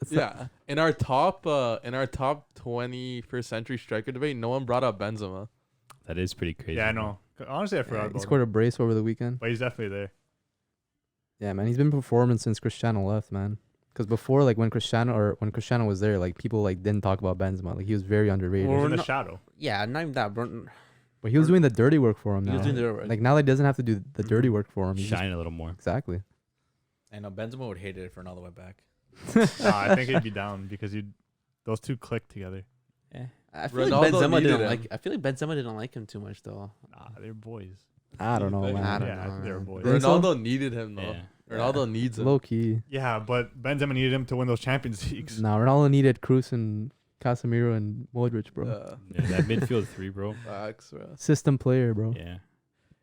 It's Yeah. In our top 21st century striker debate, no one brought up Benzema. That is pretty crazy. Yeah, I bro. know. Honestly, I Yeah, forgot he about scored him. a brace over the weekend. But he's definitely there. Yeah, man, he's been performing since Cristiano left, man. Because before, like when Cristiano was there, like people like didn't talk about Benzema. Like he was very underrated. Or He's in the no- shadow. Yeah, not even that, bro. But he was doing the dirty work for him He now. was doing the Like now, he doesn't have to do the dirty work for him. He's just- Shine a little more. exactly. I know Benzema would hate it if Ronaldo went back. I think he'd be down because those two click together. Yeah. I feel like Ronaldo Benzema needed didn't him. like. I feel like Benzema didn't like him too much though. Nah, they're boys. I don't know, I man. I don't Yeah, know, they're man. boys. Think so? Ronaldo needed him though. Yeah. Ronaldo needs him. Low key. Yeah, but Benzema needed him to win those Champions Leagues. Nah, Ronaldo needed Cruz and Casemiro and Modric, bro. Yeah, that midfield three, bro. Facts, bro. System player, bro. Yeah.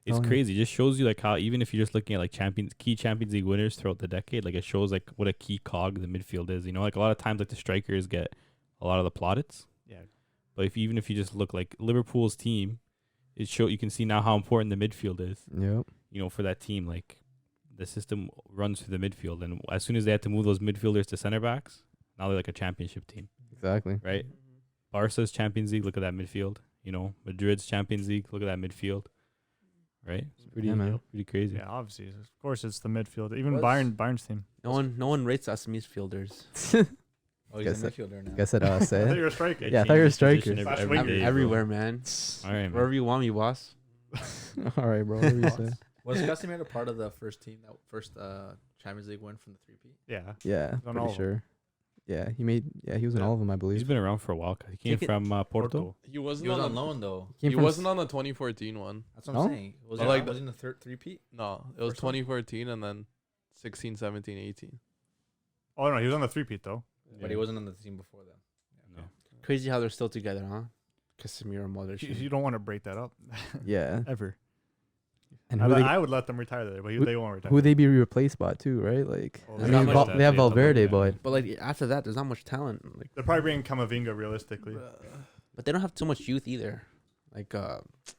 It's Oh, yeah. crazy. It just shows you like how even if you're just looking at like key Champions League winners throughout the decade, like it shows like what a key cog the midfield is. You know, like a lot of times like the strikers get a lot of the plaudits. Yeah. But even if you just look like Liverpool's team, you can see now how important the midfield is. Yep. You know, for that team, like the system runs through the midfield, and as soon as they had to move those midfielders to center backs, now they're like a championship team, Exactly. right? Barca's Champions League, look at that midfield. You know, Madrid's Champions League, look at that midfield, right? It's pretty, Yeah, man. pretty crazy. Yeah, obviously. Of course, it's the midfield. Even Was- Bayern's team. No one rates us midfielders. Oh, he's Guess a that- midfielder now. I said I thought say. you were a striker. Yeah, I thought you were a striker. Position Slash every winger. day, bro. Everywhere, man. All right, man. Wherever you want me, boss. All right, bro. What do you say? Was Casemiro part of the first team that first Champions League win from the 3P? Yeah. Yeah, on all pretty of them. sure. Yeah, he was in Yeah. all of them, I He's believe. been around for a while. 'Cause he came Take it- from Porto. Porto. He wasn't He was on on the, loan though. Came He from wasn't on the 2014 one. That's what I'm No? saying. Was I it like was in the third 3P? No, it was First one? 2014 and then 16, 17, 18. Oh, no, he was on the 3-peat, though. But he wasn't on the team before then. No. Crazy how they're still together, huh? Casemiro and Modric. You don't want to break that up. Yeah. Ever. And I would let them retire there, but who- they won't retire. who they be replaced by too, right? Like, Oh, I there's mean, not much they have that. Valverde, Yeah. but But like after that, there's not much talent. Like, They're probably bringing Camavinga realistically. but they don't have too much youth either. Like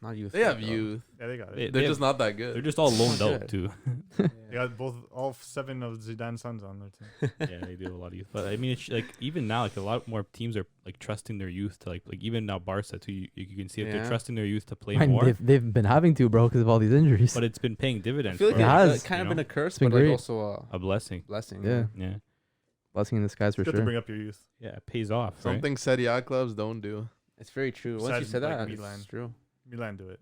not youth. They have like, youth. Yeah, they got it. They- They're just not that They're good. just all loaned Good. out too. They got all 7 of Zidane's sons on their team. Yeah, they do have a lot of youth. But I mean, it's like even now, like a lot more teams are like trusting their youth to like even now Barca too. You can see that they're Yeah. trusting their youth to play man, more. they've been having to, bro, because of all these injuries. But it's been paying I dividends. feel like for It them, has. it's kind of you been know? a curse, been but like great. also a blessing. a blessing. Yeah. Yeah, Blessing in disguise for It's good to sure. bring up your youth. yeah, it pays off. Right? Something Serie A clubs don't do. It's very true. Once you Besides, said like, that, Milan. it's true. Milan do it.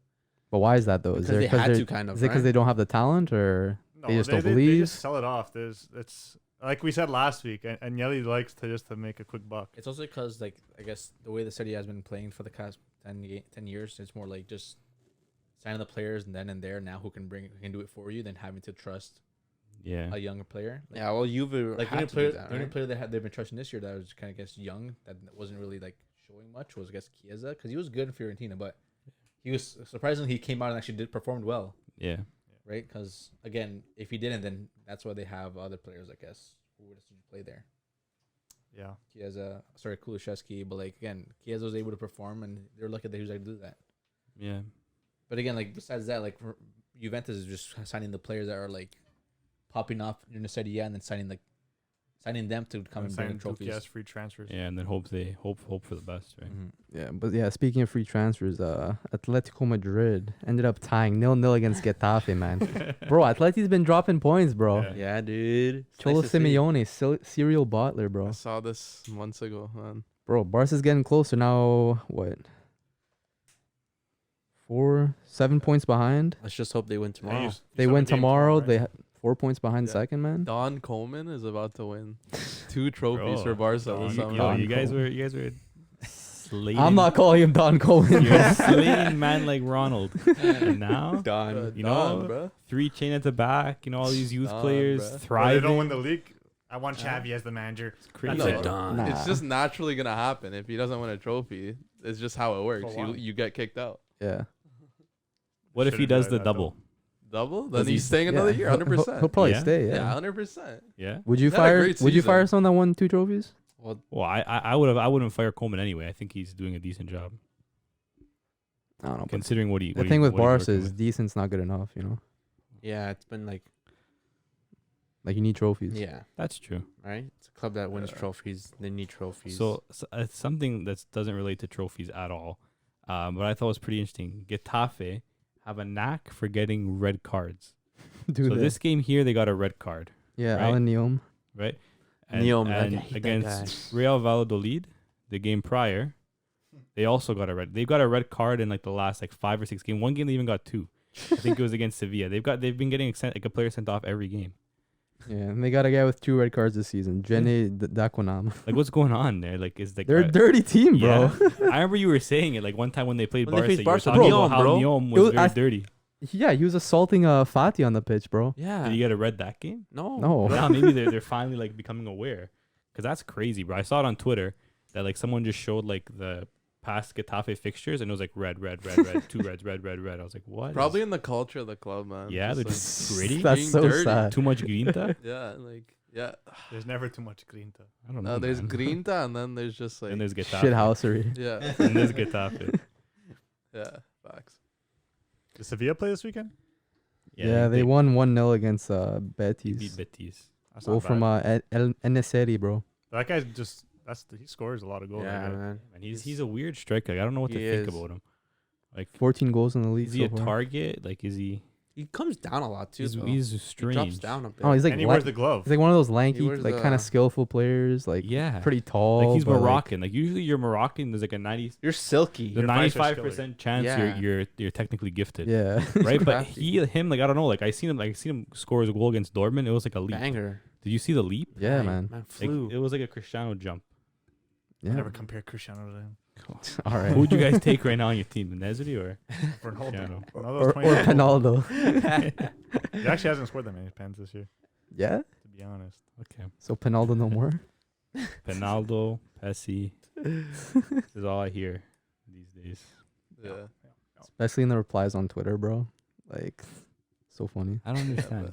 But why is that though? Because they had to kind of. Is it because they don't have the talent, or No, They just don't They believe? just sell it off. It's like we said last week, and Yeli likes to make a quick buck. It's also because, like, I guess the way the city has been playing for the past 10 years, it's more like just signing the players and then and there now who can do it for you than having to trust Yeah, a younger player. Like, Yeah, well, Juve like the had only to player, do that, the only right? player they've been trusting this year that was kind of, I guess, young, that wasn't really like showing much was, I guess, Chiesa, because he was good in Fiorentina, but he was surprisingly he came out and actually performed well, yeah. right? Because again, if he didn't, then that's why they have other players, I guess, who would play there. Yeah. Chiesa, sorry, Kulusevski, but like again, Chiesa was able to perform, and they're lucky that he was able to do that. Yeah, But again, like besides that, like Juventus is just signing the players that are like popping off in the Serie A and then signing them to come and bring signing trophies. Dukias free transfers. yeah, and then hope for the best, right? Mhm. yeah? But yeah, speaking of free transfers, Atletico Madrid ended up tying 0-0 against Getafe, man. Bro, Atleti's been dropping points, bro. Yeah. Yeah, dude. It's Cholo nice to see. Simeone, serial bottler, I bro. saw this months ago, man. Bro, Barca's getting closer now. What? 7 points behind. Let's just hope they win tomorrow. You They still win have a game tomorrow. right? They 4 points behind Yeah. second, man. Don Coleman is about to win 2 trophies for Bro, Barca Don, this yo, summer. Don you guys Coleman. were slaying. I'm not calling him Don Coleman. You're a slaying man like Ronald. And now Done. You Don, know, bro. 3 chain at the back. You know all these youth Don, players bruh. Well, they thriving. don't win the league. I want Xavi as the manager. It's crazy. No. Done. Nah. It's just naturally gonna happen if he doesn't win a trophy. It's just how it works. For a while. You get kicked out. Yeah. What if he Shouldn't does do the that, double? Double? Does Then he- he's staying another yeah, year, he'll- 100%. He'll probably Yeah? stay. Yeah, Yeah. 100%. Yeah. Would you He had a fire? great Would you fire season. someone that won 2 trophies? Well, Well, I wouldn't fire Coleman anyway. I think he's doing a decent job I don't know. But considering what he. the thing with what he's Barca working is with. decent's not good enough. You know, yeah, it's been like, like you need trophies. yeah, That's true. right? It's a club that wins Yeah. trophies. They need trophies. So it's something that doesn't relate to trophies at all, but I thought was pretty interesting. Getafe have a knack for getting red cards. Do So that. this game here, they got a red card, Yeah, right? Alan Neom. right? Neom, like, I and hate that against Real Valladolid, the game prior, they also got a red. They've got a red card in like the last like 5 or 6 games. One game they even got 2. I think it was against Sevilla. They've been getting like a player sent off every game. Yeah, and they got a guy with 2 red cards this season, Jenny Dakonam. Like, what's going on there? Like, is the They're a dirty team, bro. Yeah. I remember you were saying it like one time when they played When they Barca. faced You were Barca, talking bro, about how bro. Neom It was was- very I- dirty. Yeah, he was assaulting Fati on the pitch, bro. Yeah. Did you get a red that game? No. No. Now maybe they're finally like becoming aware, because that's crazy, bro. I saw it on Twitter that like someone just showed like the past Getafe fixtures and it was like red, 2 reds, red. I was like, what? Probably in the culture of the club, man. Yeah, they're Just, just gritty. That's being so dirty. sad. Too much grinta. yeah, like yeah. There's never too much grinta. I don't know. There's man. grinta, and then there's just like And there's Getafe. Shithousery. yeah, And there's Getafe. yeah, facts. Did Sevilla play this weekend? Yeah, they won 1-0 against They Betis. beat Betis. That's Goal not from bad. El Eneseri, bro. That guy's just he scores a lot of goals. Yeah, that guy. man. And he's a weird striker. Like, I don't know what to He think is. about him. Like, 14 goals in the league is he a so far. target? Like, is he? He comes down a lot too. He's, though. he's He strange. drops down a bit. Oh, he's like and he la- wears the glove. he's like one of those lanky, wears like the- kind of skillful players, like Yeah. pretty tall. Like he's but, like, Moroccan. Like usually you're Moroccan. There's like a 90, You're silky. the Your vice is 95% chance Yeah. you're technically gifted. yeah. Right, but crafty. him, like I don't know, like I seen him score his goal against Dortmund. It was like a leap. Banger. Did you see the leap? Yeah, Right, man. Like, flew. it was like a Cristiano jump. Yeah. Never compare Cristiano to him. All right. Who would you guys take right now on your team, Nesri or Ronaldo. Cristiano? Or Ronaldo's 20 Pinaldo. He actually hasn't scored that many pens this year, Yeah. to be honest. Okay, So Pinaldo no more. Pinaldo, Pessi. This is all I hear these days. Yeah, Especially in the replies on Twitter, bro. Like, so funny. I don't understand.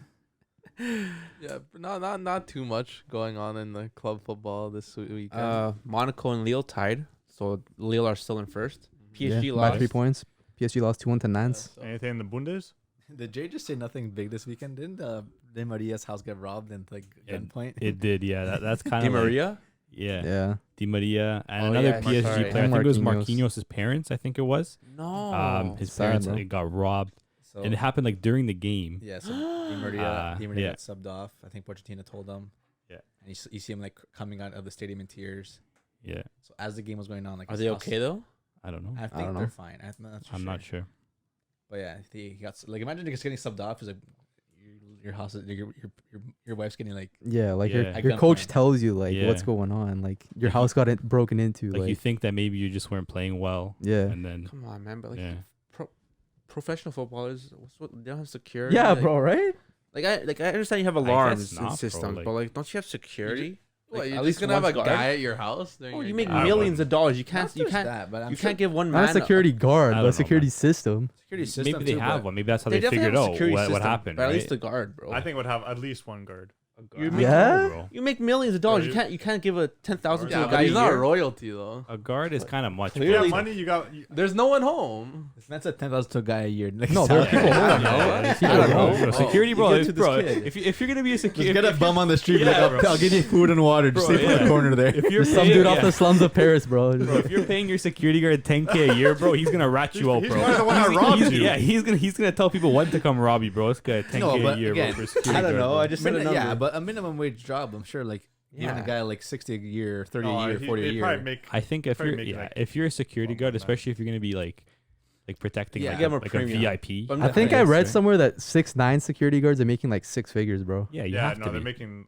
yeah, but not too much going on in the club football this weekend. Monaco and Lille tied, so Lille are still in first. Yeah, PSG by lost. 3 points. PSG lost 2-1 to Yeah, Nantes. so- Anything in the Bundes? Did Jay just say nothing big this weekend? Didn't Di Maria's house get robbed and like Yeah, gunpoint? It did, yeah. That's kind Di of Maria. yeah. Yeah. Di Maria and Oh, another yeah, PSG sorry. player. I And think it was Marquinhos. Marquinhos' parents. I think it was. No. His sad, parents bro. like, got robbed, So and it happened like during the game. yeah, so Di Maria, yeah. got subbed off. I think Pochettino told them. Yeah. And you see him like coming out of the stadium in tears. Yeah, So as the game was going on, like Are his they house- okay though? I don't know. I think don't they're know. fine. I'm not sure. But yeah, he got like imagine just getting subbed off. Is like your house, your wife's getting like Yeah, like Yeah. your At coach gunpoint. tells you like Yeah. what's going on. Like your Like, you- house got it broken into. Like, Like, you think that maybe you just weren't playing well, yeah. and then Come on, man. But like yeah, professional footballers, they don't have security. Yeah, like, bro, right? Like I understand you have guess alarms not, and bro, systems, like- but like, don't you have security? What, Like, you're at just least gonna have a one's guard? guy at your house? during Oh, your you make game? I millions of dollars. You not can't. You just can't. that, but I'm You sure can't give one Not man a security guard, I but don't a know, security man. system. security system. maybe they too, have but one. Maybe that's how They they definitely figured have a out security what system, happened. but at Right? least the guard, bro. I think would have at least one guard. You make, Yeah? Bro. you make millions of dollars. Bro, You can't give a 10,000 Yeah, to a but guy he's a not year. royalty though. A guard is kind of much. You bro. got Clearly- money. You got. There's no one home. That's a 10,000 to a guy a year. Like, No, there are people Yeah, home. yeah, I don't know. bro. Security, You bro. give it is- to this bro, kid. if you're gonna be a Just security, get a bum on the street. Yeah, like, bro. I'll give you food and water. Just Bro, sleep in yeah. the corner there. if you're Some paying, dude off yeah. the slums of Paris, bro. Bro, if you're paying your security guard 10K a year, bro, he's gonna rat you out, He's bro. one of the one that robbed you. Yeah, he's gonna tell people when to come rob you, bro. This guy 10K No, but a year, again, bro. For security I don't guard, know. bro. I just said a number. Yeah, Yeah, but a minimum wage job, I'm sure, like even Yeah. a guy like 60 a year, 30 No, a year, 40 a he'd year. probably make. I think if Probably you're make, like, if you're a security one guard, more especially if you're gonna be like protecting Yeah. like, Give him a like a premium. VIP. But I think I Yes, read right? somewhere that 6'9" security guards are making like 6 figures, bro. Yeah, you Yeah, have no, to they're be. making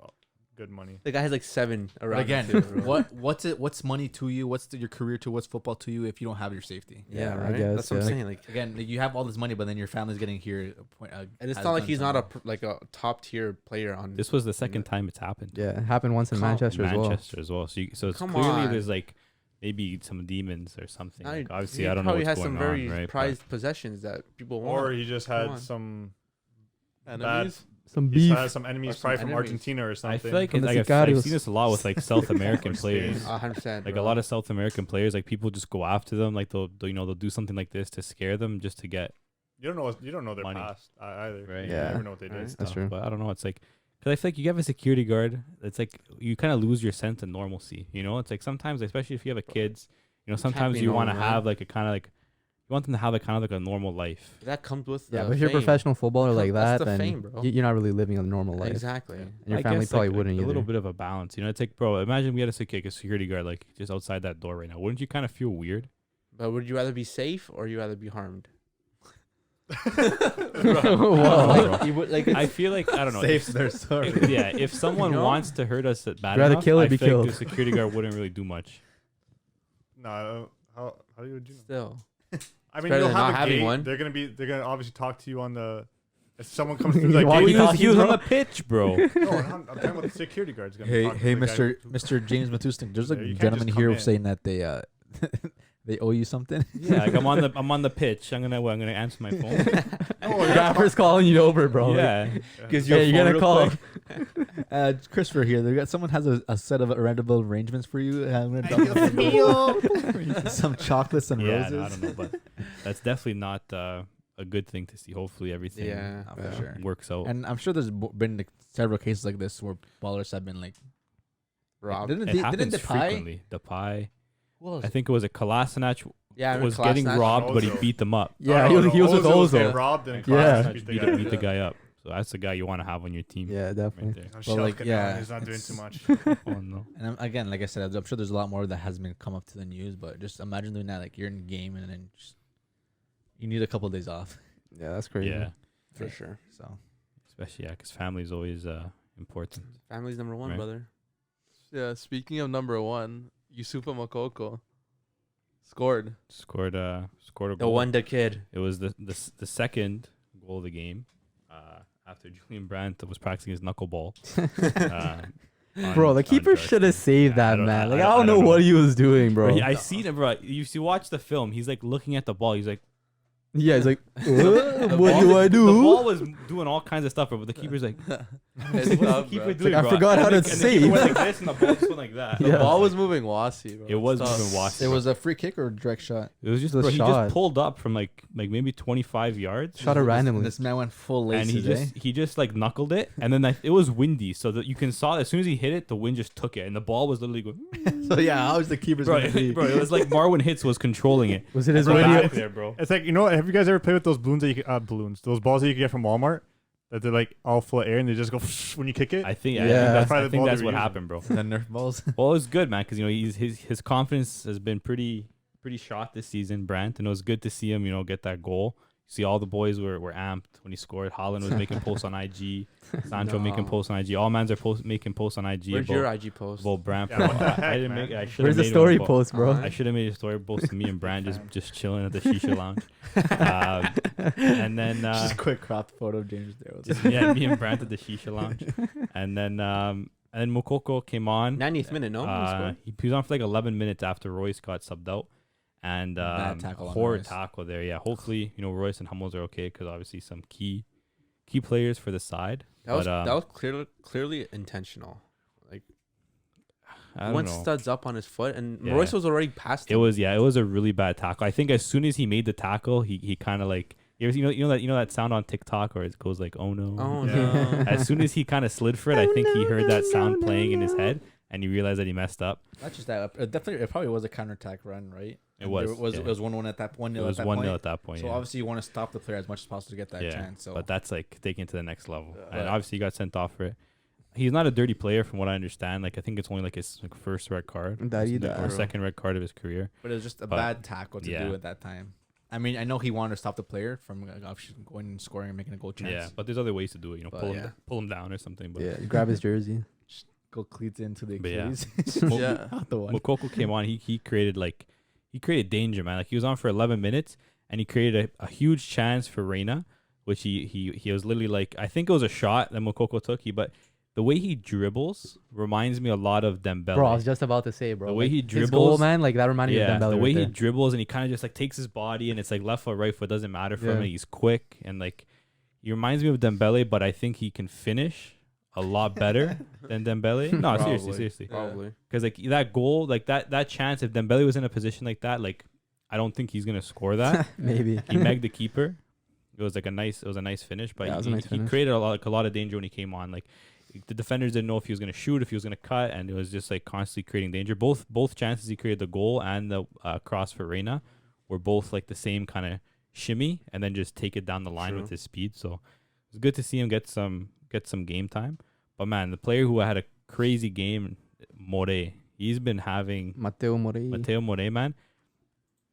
good money. The guy has like 7 But around. again, him too, bro. what's money to you? What's your career to? What's football to you if you don't have your safety? Yeah, I right. guess, That's what I'm yeah. saying. Like, Again, like, you have all this money, but then your family's getting here. and it's has not like done he's not a something. like a top tier player on. This was the second time it's happened. Yeah, it happened once in Come- Manchester as well. Manchester as well. So it's Come clearly on. there's like maybe some demons or something. Now Like, he- obviously, he I don't know probably what's has some going very on, right? But prized possessions that people Or want. he just Come had on. some Enemies. Some he beef. has some enemies Or some probably from enemies. Argentina or I something. feel like, From the I've Sicarios. seen this a lot with like South American Or players. Spain. 100%. Like bro. a lot of South American players, like people just go after them. Like they'll do something like this to scare them, just to get You don't know their Money. past either. Right. You Yeah. never know what they did. Right. That's stuff. true. But I don't know. It's like, because I feel like you have a security guard. It's like you kind of lose your sense of normalcy. You know, it's like sometimes, especially if you have a kids, you know, can't sometimes be you want to normal, man. have like a kind of like you want them to have a kind of like a normal life. That comes with Yeah, the but if you're a fame. professional footballer like That's that, the then fame, bro. you're not really living a normal life. Exactly. And your I family guess, probably like, wouldn't a either. little bit of a balance. You know, it's like, bro, imagine we had a security guard like just outside that door right now. Wouldn't you kind of feel weird? But would you rather be safe or you rather be harmed? Whoa. He would, like, I feel like I don't know. saves their story. If someone You know? wants to hurt us bad Rather enough, kill or I be feel like killed. the security guard wouldn't really do much. No, how would you know? Still, I mean, better you'll than have not a having gate. one. They're gonna obviously talk to you on the. If someone comes through that You want gate, me to- He was on bro. the pitch, bro. no, I'm talking about the security guards. Gonna Hey, talk to hey, the guy Mr. who- Mr. James Matustin. There's a Yeah, you can't gentleman just here come in. saying that they they owe you something. Yeah, like I'm on the pitch. I'm gonna answer my phone. No, you're not Gaffer's calling you over, bro. Yeah, Gives Yeah, you're gonna call. Christopher here. Someone has a set of random arrangements for you. I'm gonna dump some chocolates and yeah. roses. No, I don't know, but that's definitely not a good thing to see. Hopefully everything yeah, for sure. works out. And I'm sure there's been like, several cases like this where ballers have been like Rob. Didn't It happens Depay? frequently. Depay, Who else? I think it was a Kolasinac Yeah, was getting robbed, but he Ozil. beat them up. Yeah, No, he was with Ozil was getting Ozil. robbed and Yeah. Kolasinac Beat, beat the guy. beat the guy up. So that's the guy you want to have on your team. Yeah, Right definitely. there. No, But, Schalke like, now, yeah, he's not doing it's- too much. Oh no. And again, like I said, I'm sure there's a lot more that has been come up to the news. But just imagine doing that. Like you're in the game and then just you need a couple of days off. Yeah, that's crazy. Yeah, for sure. So especially because family is always important. Family's number one, Right. brother. Yeah, speaking of number one, Youssoufa Moukoko scored. Scored a The goal. Wonder Kid. It was the second goal of the game. After Julian Brandt was practicing his knuckleball. Bro, the keeper should have saved Yeah, I that, don't- man. I Like, don't- I don't know what he was doing, bro. I seen it, bro. You watch the film. He's like looking at the ball. He's like, Yeah, he's like, the what ball- do I The do? ball was doing all kinds of stuff, but the keeper's like, It's what's the tough, keeper bro. doing, I bro? forgot how to And the keeper went save. like this, and the ball just went like that. The Yeah. ball was moving wassy, bro. It was It's tough. moving wassy. it was a free kick or a direct shot. It was just The bro, he shot. just pulled up from like maybe 25 yards. Shot it randomly. This man went full And laces. he just like knuckled it, and then it was windy, so that you can saw as soon as he hit it, the wind just took it, and the ball was literally going. So yeah, how is the keeper's Bro, gonna be? bro, it was like Marwin Hitz was controlling it. Was it his Bro, radio? Back there, bro. It's like, you know, have you guys ever played with those balloons that you those balls that you can get from Walmart that they're like all full of air and they just go when you kick it? I think Yeah. that's, Probably I the think ball that's they what were happened, bro. The Nerf balls. Well, it was good, man, because his confidence has been pretty shot this season, Brandt, and it was good to see him, get that goal. See, all the boys were amped when he scored. Holland was making posts on IG. Sancho making No. posts on IG. All mans are making posts on IG. Where's about, your IG post? about Brandt. Yeah, what the heck, I didn't man? make it. I should Where's have the made story one about- post, bro? I should have made a story post to me and Brand just chilling at the shisha lounge. And then Just a quick cropped photo of James there. just, yeah, me and Brand at the shisha lounge. And then Moukoko came on. 90th minute, no? He scored? He was on for like 11 minutes after Royce got subbed out. And Bad tackle on horrid Royce. tackle there. Yeah, hopefully Royce and Hummels are okay because obviously some key players for the side. That was But, that was clearly intentional. Like I don't went know. studs up on his foot, and Yeah. Royce was already past It him. was a really bad tackle. I think as soon as he made the tackle, he kind of like you know that sound on TikTok where it goes like oh no. Oh Yeah. no! As soon as he kind of slid for it, I think he heard that sound playing in his head and he realized that he messed up. Not just that. It probably was a counterattack run, right? It was. It was 1-1 at that 1-0 It was at that 1-0 point. at that point. So yeah. obviously you want to stop the player as much as possible to get that chance. So But that's like taking it to the next level. Yeah. And obviously he got sent off for it. He's not a dirty player from what I understand. Like I think it's only like his first red card. Or second red card of his career. but it was just a But, bad tackle to yeah. do at that time. I mean, I know he wanted to stop the player from obviously going and scoring and making a goal chance. Yeah, but there's other ways to do it. But, Pull yeah. him down or something. But Yeah, grab his jersey. Go cleats into the But yeah. Achilles. Yeah. Not the one. Moukoko came on. He created danger, man. Like he was on for 11 minutes and he created a huge chance for Reina, which he was literally like I think it was a shot that Moukoko took. But the way he dribbles reminds me a lot of Dembele. Bro, I was just about to say, bro. The way he his goal, dribbles- man, like that reminded me of Dembele. the way right he there. dribbles and he kind of just like takes his body and it's like left foot, right foot doesn't matter for him. Yeah. And he's quick and like he reminds me of Dembele, but I think he can finish a lot better than Dembele. No, seriously. Probably. Because like that goal, like that chance, if Dembele was in a position like that, like I don't think he's gonna score that. Maybe. He megged the keeper. It was a nice finish, but Yeah, it was a he, nice he finish. created a lot of danger when he came on. Like the defenders didn't know if he was gonna shoot, if he was gonna cut, and it was just like constantly creating danger. Both chances he created, the goal and the cross for Reina, were both like the same kind of shimmy and then just take it down the line True. with his speed. So it was good to see him get some game time. But man, the player who had a crazy game, More, he's been having Mateo Morey. Mateo More, man.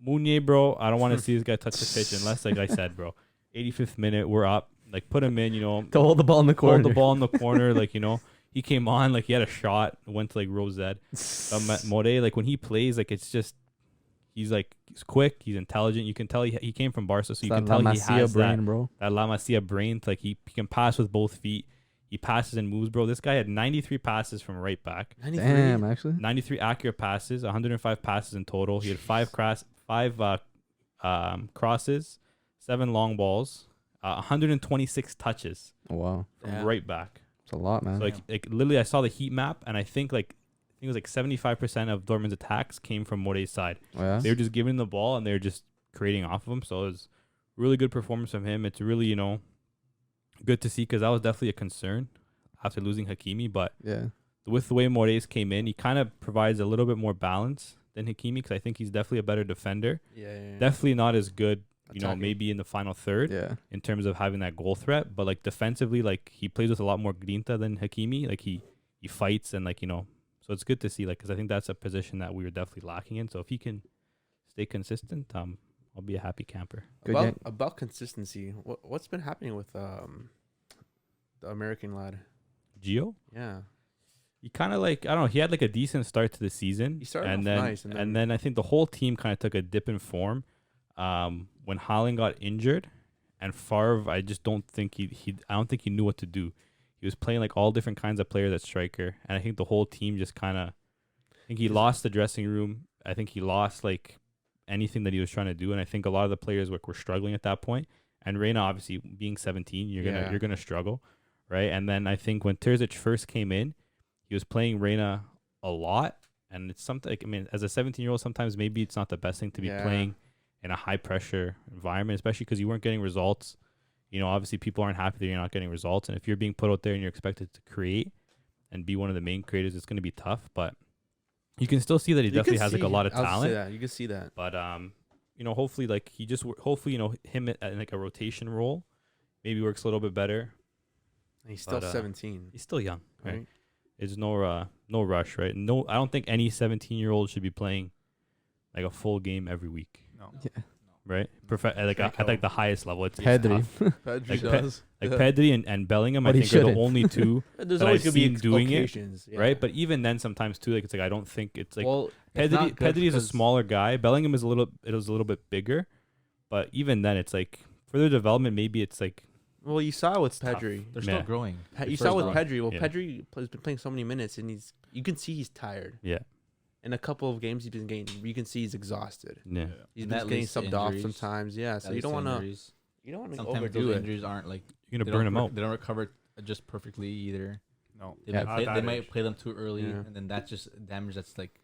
Mounier, bro, I don't want to see this guy touch the pitch unless, like I said, bro, 85th minute, we're up. Like, put him in, To hold the ball in the corner. hold the ball in the corner. Like, he came on, like, he had a shot, went to, like, Rosette. More, like, when he plays, like, it's just, he's quick, he's intelligent. You can tell he came from Barca, so you can tell he has brain, bro. that La Masia brain. Like, he can pass with both feet. He passes and moves, bro. This guy had 93 passes from right back. 93? Damn, actually. 93 accurate passes, 105 passes in total. He had five crosses, 7 long balls, 126 touches Oh, wow. from right back. It's a lot, man. So like literally, I saw the heat map, and I think it was like 75% of Dortmund's attacks came from More's side. Oh, yeah? They were just giving the ball, and they were just creating off of him. So it was really good performance from him. It's really good to see, because that was definitely a concern after losing Hakimi. But Yeah. with the way Moraes came in, he kind of provides a little bit more balance than Hakimi, because I think he's definitely a better defender. Yeah. Definitely not as good, Attacking. maybe in the final third Yeah. in terms of having that goal threat. But like defensively, like he plays with a lot more grinta than Hakimi. Like he fights and so it's good to see, like, because I think that's a position that we were definitely lacking in. So if he can stay consistent, I'll be a happy camper. Good About consistency, what's been happening with the American lad? Gio, Yeah. he kind of I don't know. He had like a decent start to the season. He started and off then, nice, and then I think the whole team kind of took a dip in form when Haaland got injured, and Favre. I just don't think I don't think he knew what to do. He was playing like all different kinds of players at striker, and I think the whole team just kind of. I think he lost the dressing room. I think he lost like anything that he was trying to do, and I think a lot of the players were struggling at that point. And Reina, obviously being 17, you're gonna struggle, right? And then I think when Terzic first came in, he was playing Reina a lot, and it's something. Like, I mean, as a 17-year-old, sometimes maybe it's not the best thing to be playing in a high pressure environment, especially because you weren't getting results. Obviously people aren't happy that you're not getting results, and if you're being put out there and you're expected to create and be one of the main creators, it's going to be tough. But you can still see that he definitely has like a lot of talent. You can see that. But hopefully him in like a rotation role maybe works a little bit better. He's still But, 17, He's still young, right? right? There's no rush, right? No, I don't think any 17-year-old should be playing like a full game every week. No. Yeah. Right, at like the highest level, it's Pedri. tough. Pedri Like does. Pedri and Bellingham, But I he think are the shouldn't. only two, There's that always I've gonna be seen doing it, occasions, right? But even then, sometimes too, like it's like I don't think it's like Well, it's not good Pedri is a because- smaller guy. Bellingham is a little bit bigger, but even then, it's like for their development, maybe it's like Well, you saw with tough. Pedri. They're Yeah. still growing. You They're saw with still Pedri. Well, Yeah. Pedri has been playing so many minutes, and you can see he's tired. yeah, In a couple of games he's been getting, you can see he's exhausted. yeah. He's And been that getting leads to subbed off injuries. sometimes. Yeah, so That you leads don't to want to injuries. Sometimes overdo those it. injuries aren't like You're gonna they burn don't them out. They don't recover just perfectly either. No. They Yeah. might Not play, at they that might age. play them too early, Yeah. and then that's just damage. That's like,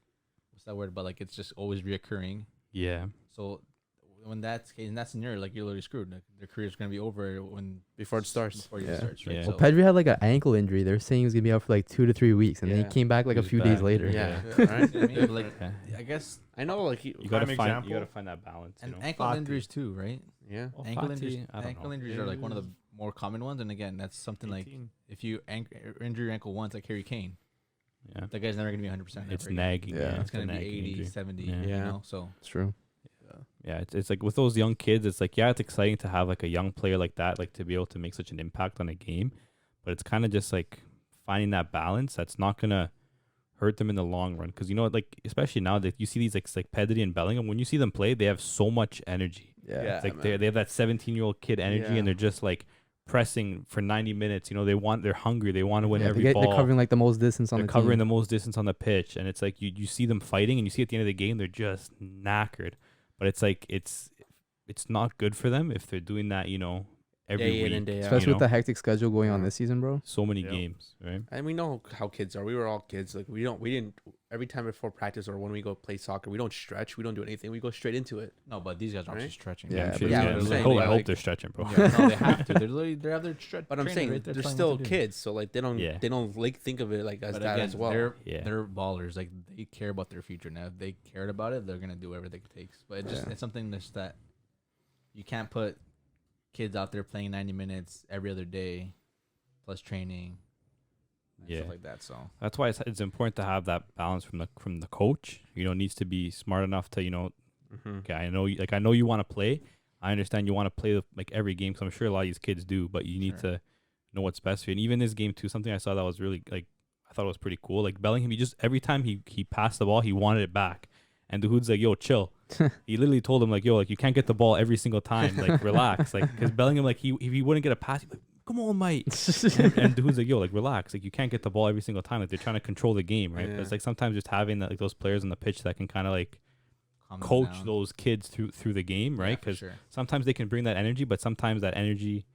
what's that word? But like it's just always reoccurring. Yeah, So when that's in that scenario, like you're literally screwed. Like, their career's gonna be over Before it starts. Before it Yeah. starts, right? Yeah. So Well, Pedri had like an ankle injury. They were saying he was gonna be out for like 2 to 3 weeks, and then Yeah. he came back like He a was few back. days later. Yeah. you Right? know what I mean? But, like yeah. I guess I know, like You gotta Prime find example. that balance. and You know? ankle Fati. injuries too, right? yeah. Well, Ankle Fati, injuries. I don't Ankle know. injuries are like one of the more common ones, and again, that's something like 18. if you injure your ankle once, like Harry Kane, Yeah, that guy's never gonna be 100%. it's ever again. nagging. Yeah. Yeah, It's gonna a be nagging 80, injury. 70. Yeah. You Yeah. know, so It's true. Yeah, it's like with those young kids, it's like, yeah, it's exciting to have like a young player like that, like to be able to make such an impact on a game, but it's kind of just like finding that balance that's not gonna hurt them in the long run. Because like especially now that you see these like Pedri and Bellingham, when you see them play, they have so much energy. Yeah. It's like man. they have that 17-year-old kid energy, Yeah. and they're just like pressing for 90 minutes. They're hungry. They want to win Yeah, every they're ball. covering like the most distance on They're the covering team. the most distance on the pitch, and it's like you see them fighting, and you see at the end of the game they're just knackered. But it's like it's not good for them if they're doing that, every Day in week. and day out. Especially you with the hectic schedule going on Yeah. this season, bro. So many Yep. games, right? And we know how kids are. We were all kids. Like we didn't every time before practice or when we go play soccer, we don't stretch. We don't do anything. We go straight into it. no, but these guys are Right? actually stretching. Yeah, I'm but sure yeah, they're I'm doing saying, it. they I hope like- they're stretching, bro. Yeah, no, they have to. They have their stretch. But I'm trainer saying right there they're telling still them what to do. kids, so like they don't Yeah. like think of it like as But that again, as well. Yeah. they're ballers. Like they care about their future. Now, if they cared about it, they're gonna do whatever they takes. But Yeah. it's something that you can't put kids out there playing 90 minutes every other day, plus training, and Yeah. stuff like that. So That's why it's important to have that balance from the coach. Needs to be smart enough to Mhm. okay, I know you want to play. I understand you want to play like every game, because I'm sure a lot of these kids do, but you need to know what's best for you. And even this game too, something I saw that was really like, I thought it was pretty cool. Like Bellingham, he just every time he passed the ball, he wanted it back, and the Hood's like, "Yo, chill." He literally told him like, "Yo, like you can't get the ball every single time. Like relax." Like because Bellingham, like if he wouldn't get a pass, he'd be like, "Come on, mate." and the Hood's like, "Yo, like relax. Like you can't get the ball every single time. Like they're trying to control the game, right?" But it's like sometimes just having like those players on the pitch that can kind of like coach those kids through the game, right? Because sometimes they can bring that energy, but sometimes that energy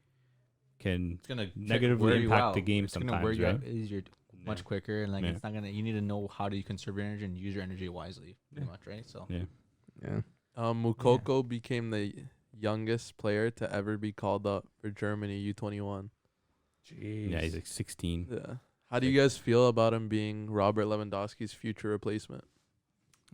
can negatively impact the game. It's gonna wear you out easier, much quicker, and like it's not gonna. You need to know how to conserve your energy and use your energy wisely, pretty much, right? So Moukoko became the youngest player to ever be called up for Germany U21. Jeez. Yeah, he's like 16. Yeah. How do you guys feel about him being Robert Lewandowski's future replacement?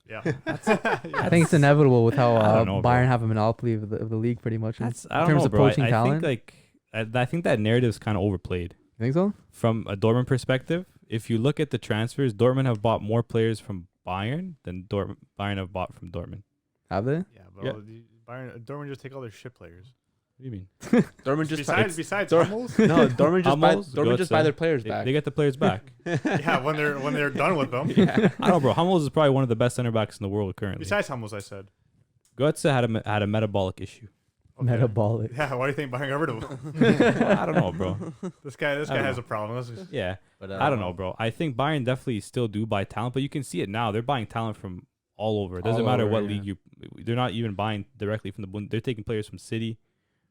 Yeah. I think it's inevitable with how I don't know, Bayern bro. have a monopoly of the league pretty much in I don't terms know, of bro. poaching I talent. think I think that narrative is kind of overplayed. You think so? From a Dortmund perspective, if you look at the transfers, Dortmund have bought more players from Bayern than Bayern have bought from Dortmund. Have they? Yeah, but Dortmund just take all their shit players. What do you mean? Dortmund just Besides Hummels? no, Dortment just buy Hummels, Dortmund just buy Götze, their players back. They get the players back. Yeah, when they're done with them. Yeah. I don't know, bro. Hummels is probably one of the best center backs in the world currently. Besides Hummels, I said. Götze had a metabolic issue. Okay. Metabolic. Yeah, why do you think Bayern got rid of him? I don't know, bro. This guy has a problem. Yeah, but I don't know, bro. I think Bayern definitely still do buy talent, but you can see it now. They're buying talent from all over. It doesn't matter what league they're not even buying directly from the Bund. They're taking players from City.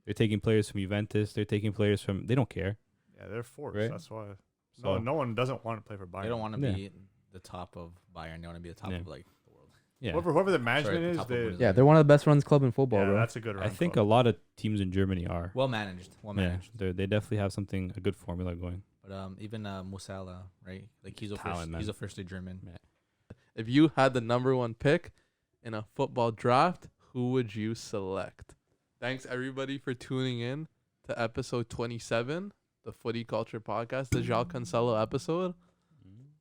They're taking players from Juventus. They're taking players from. They don't care. Yeah, they're forced. Right? That's why. So, No one doesn't want to play for Bayern. they don't want to be the top of Bayern. They want to be the top of like the world. yeah, Whoever the management top of is, Bundesliga. Yeah, they're one of the best runs club in football, yeah, bro. that's a good run. I think a lot of teams in Germany are. Well managed. They definitely have a good formula going. But even Musiala, right? Like he's Talent, man. a first-day German. If you had the number one pick in a football draft, who would you select? Thanks everybody for tuning in to episode 27, the Footy Culture Podcast, the João Cancelo episode.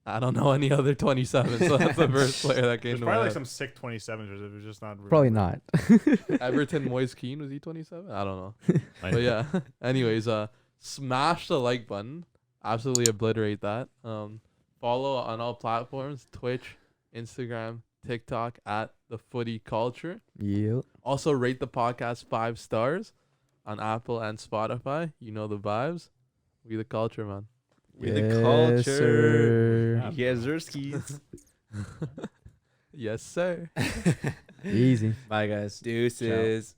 I don't know any other 27, so that's the first player that came There's to probably my like head. some sick 27s. It was just not. Probably not. Everton Moise Keane, was he 27? I don't know. But yeah. Anyways, smash the like button. Absolutely obliterate that. Follow on all platforms: Twitch, Instagram, TikTok at the Footy Culture. Yep. Also rate the podcast 5 stars on Apple and Spotify. You know the vibes. We the culture, man. We the Yes, culture. sir. Yes, Zerskis. Yes, sir. Easy. Bye, guys. Deuces.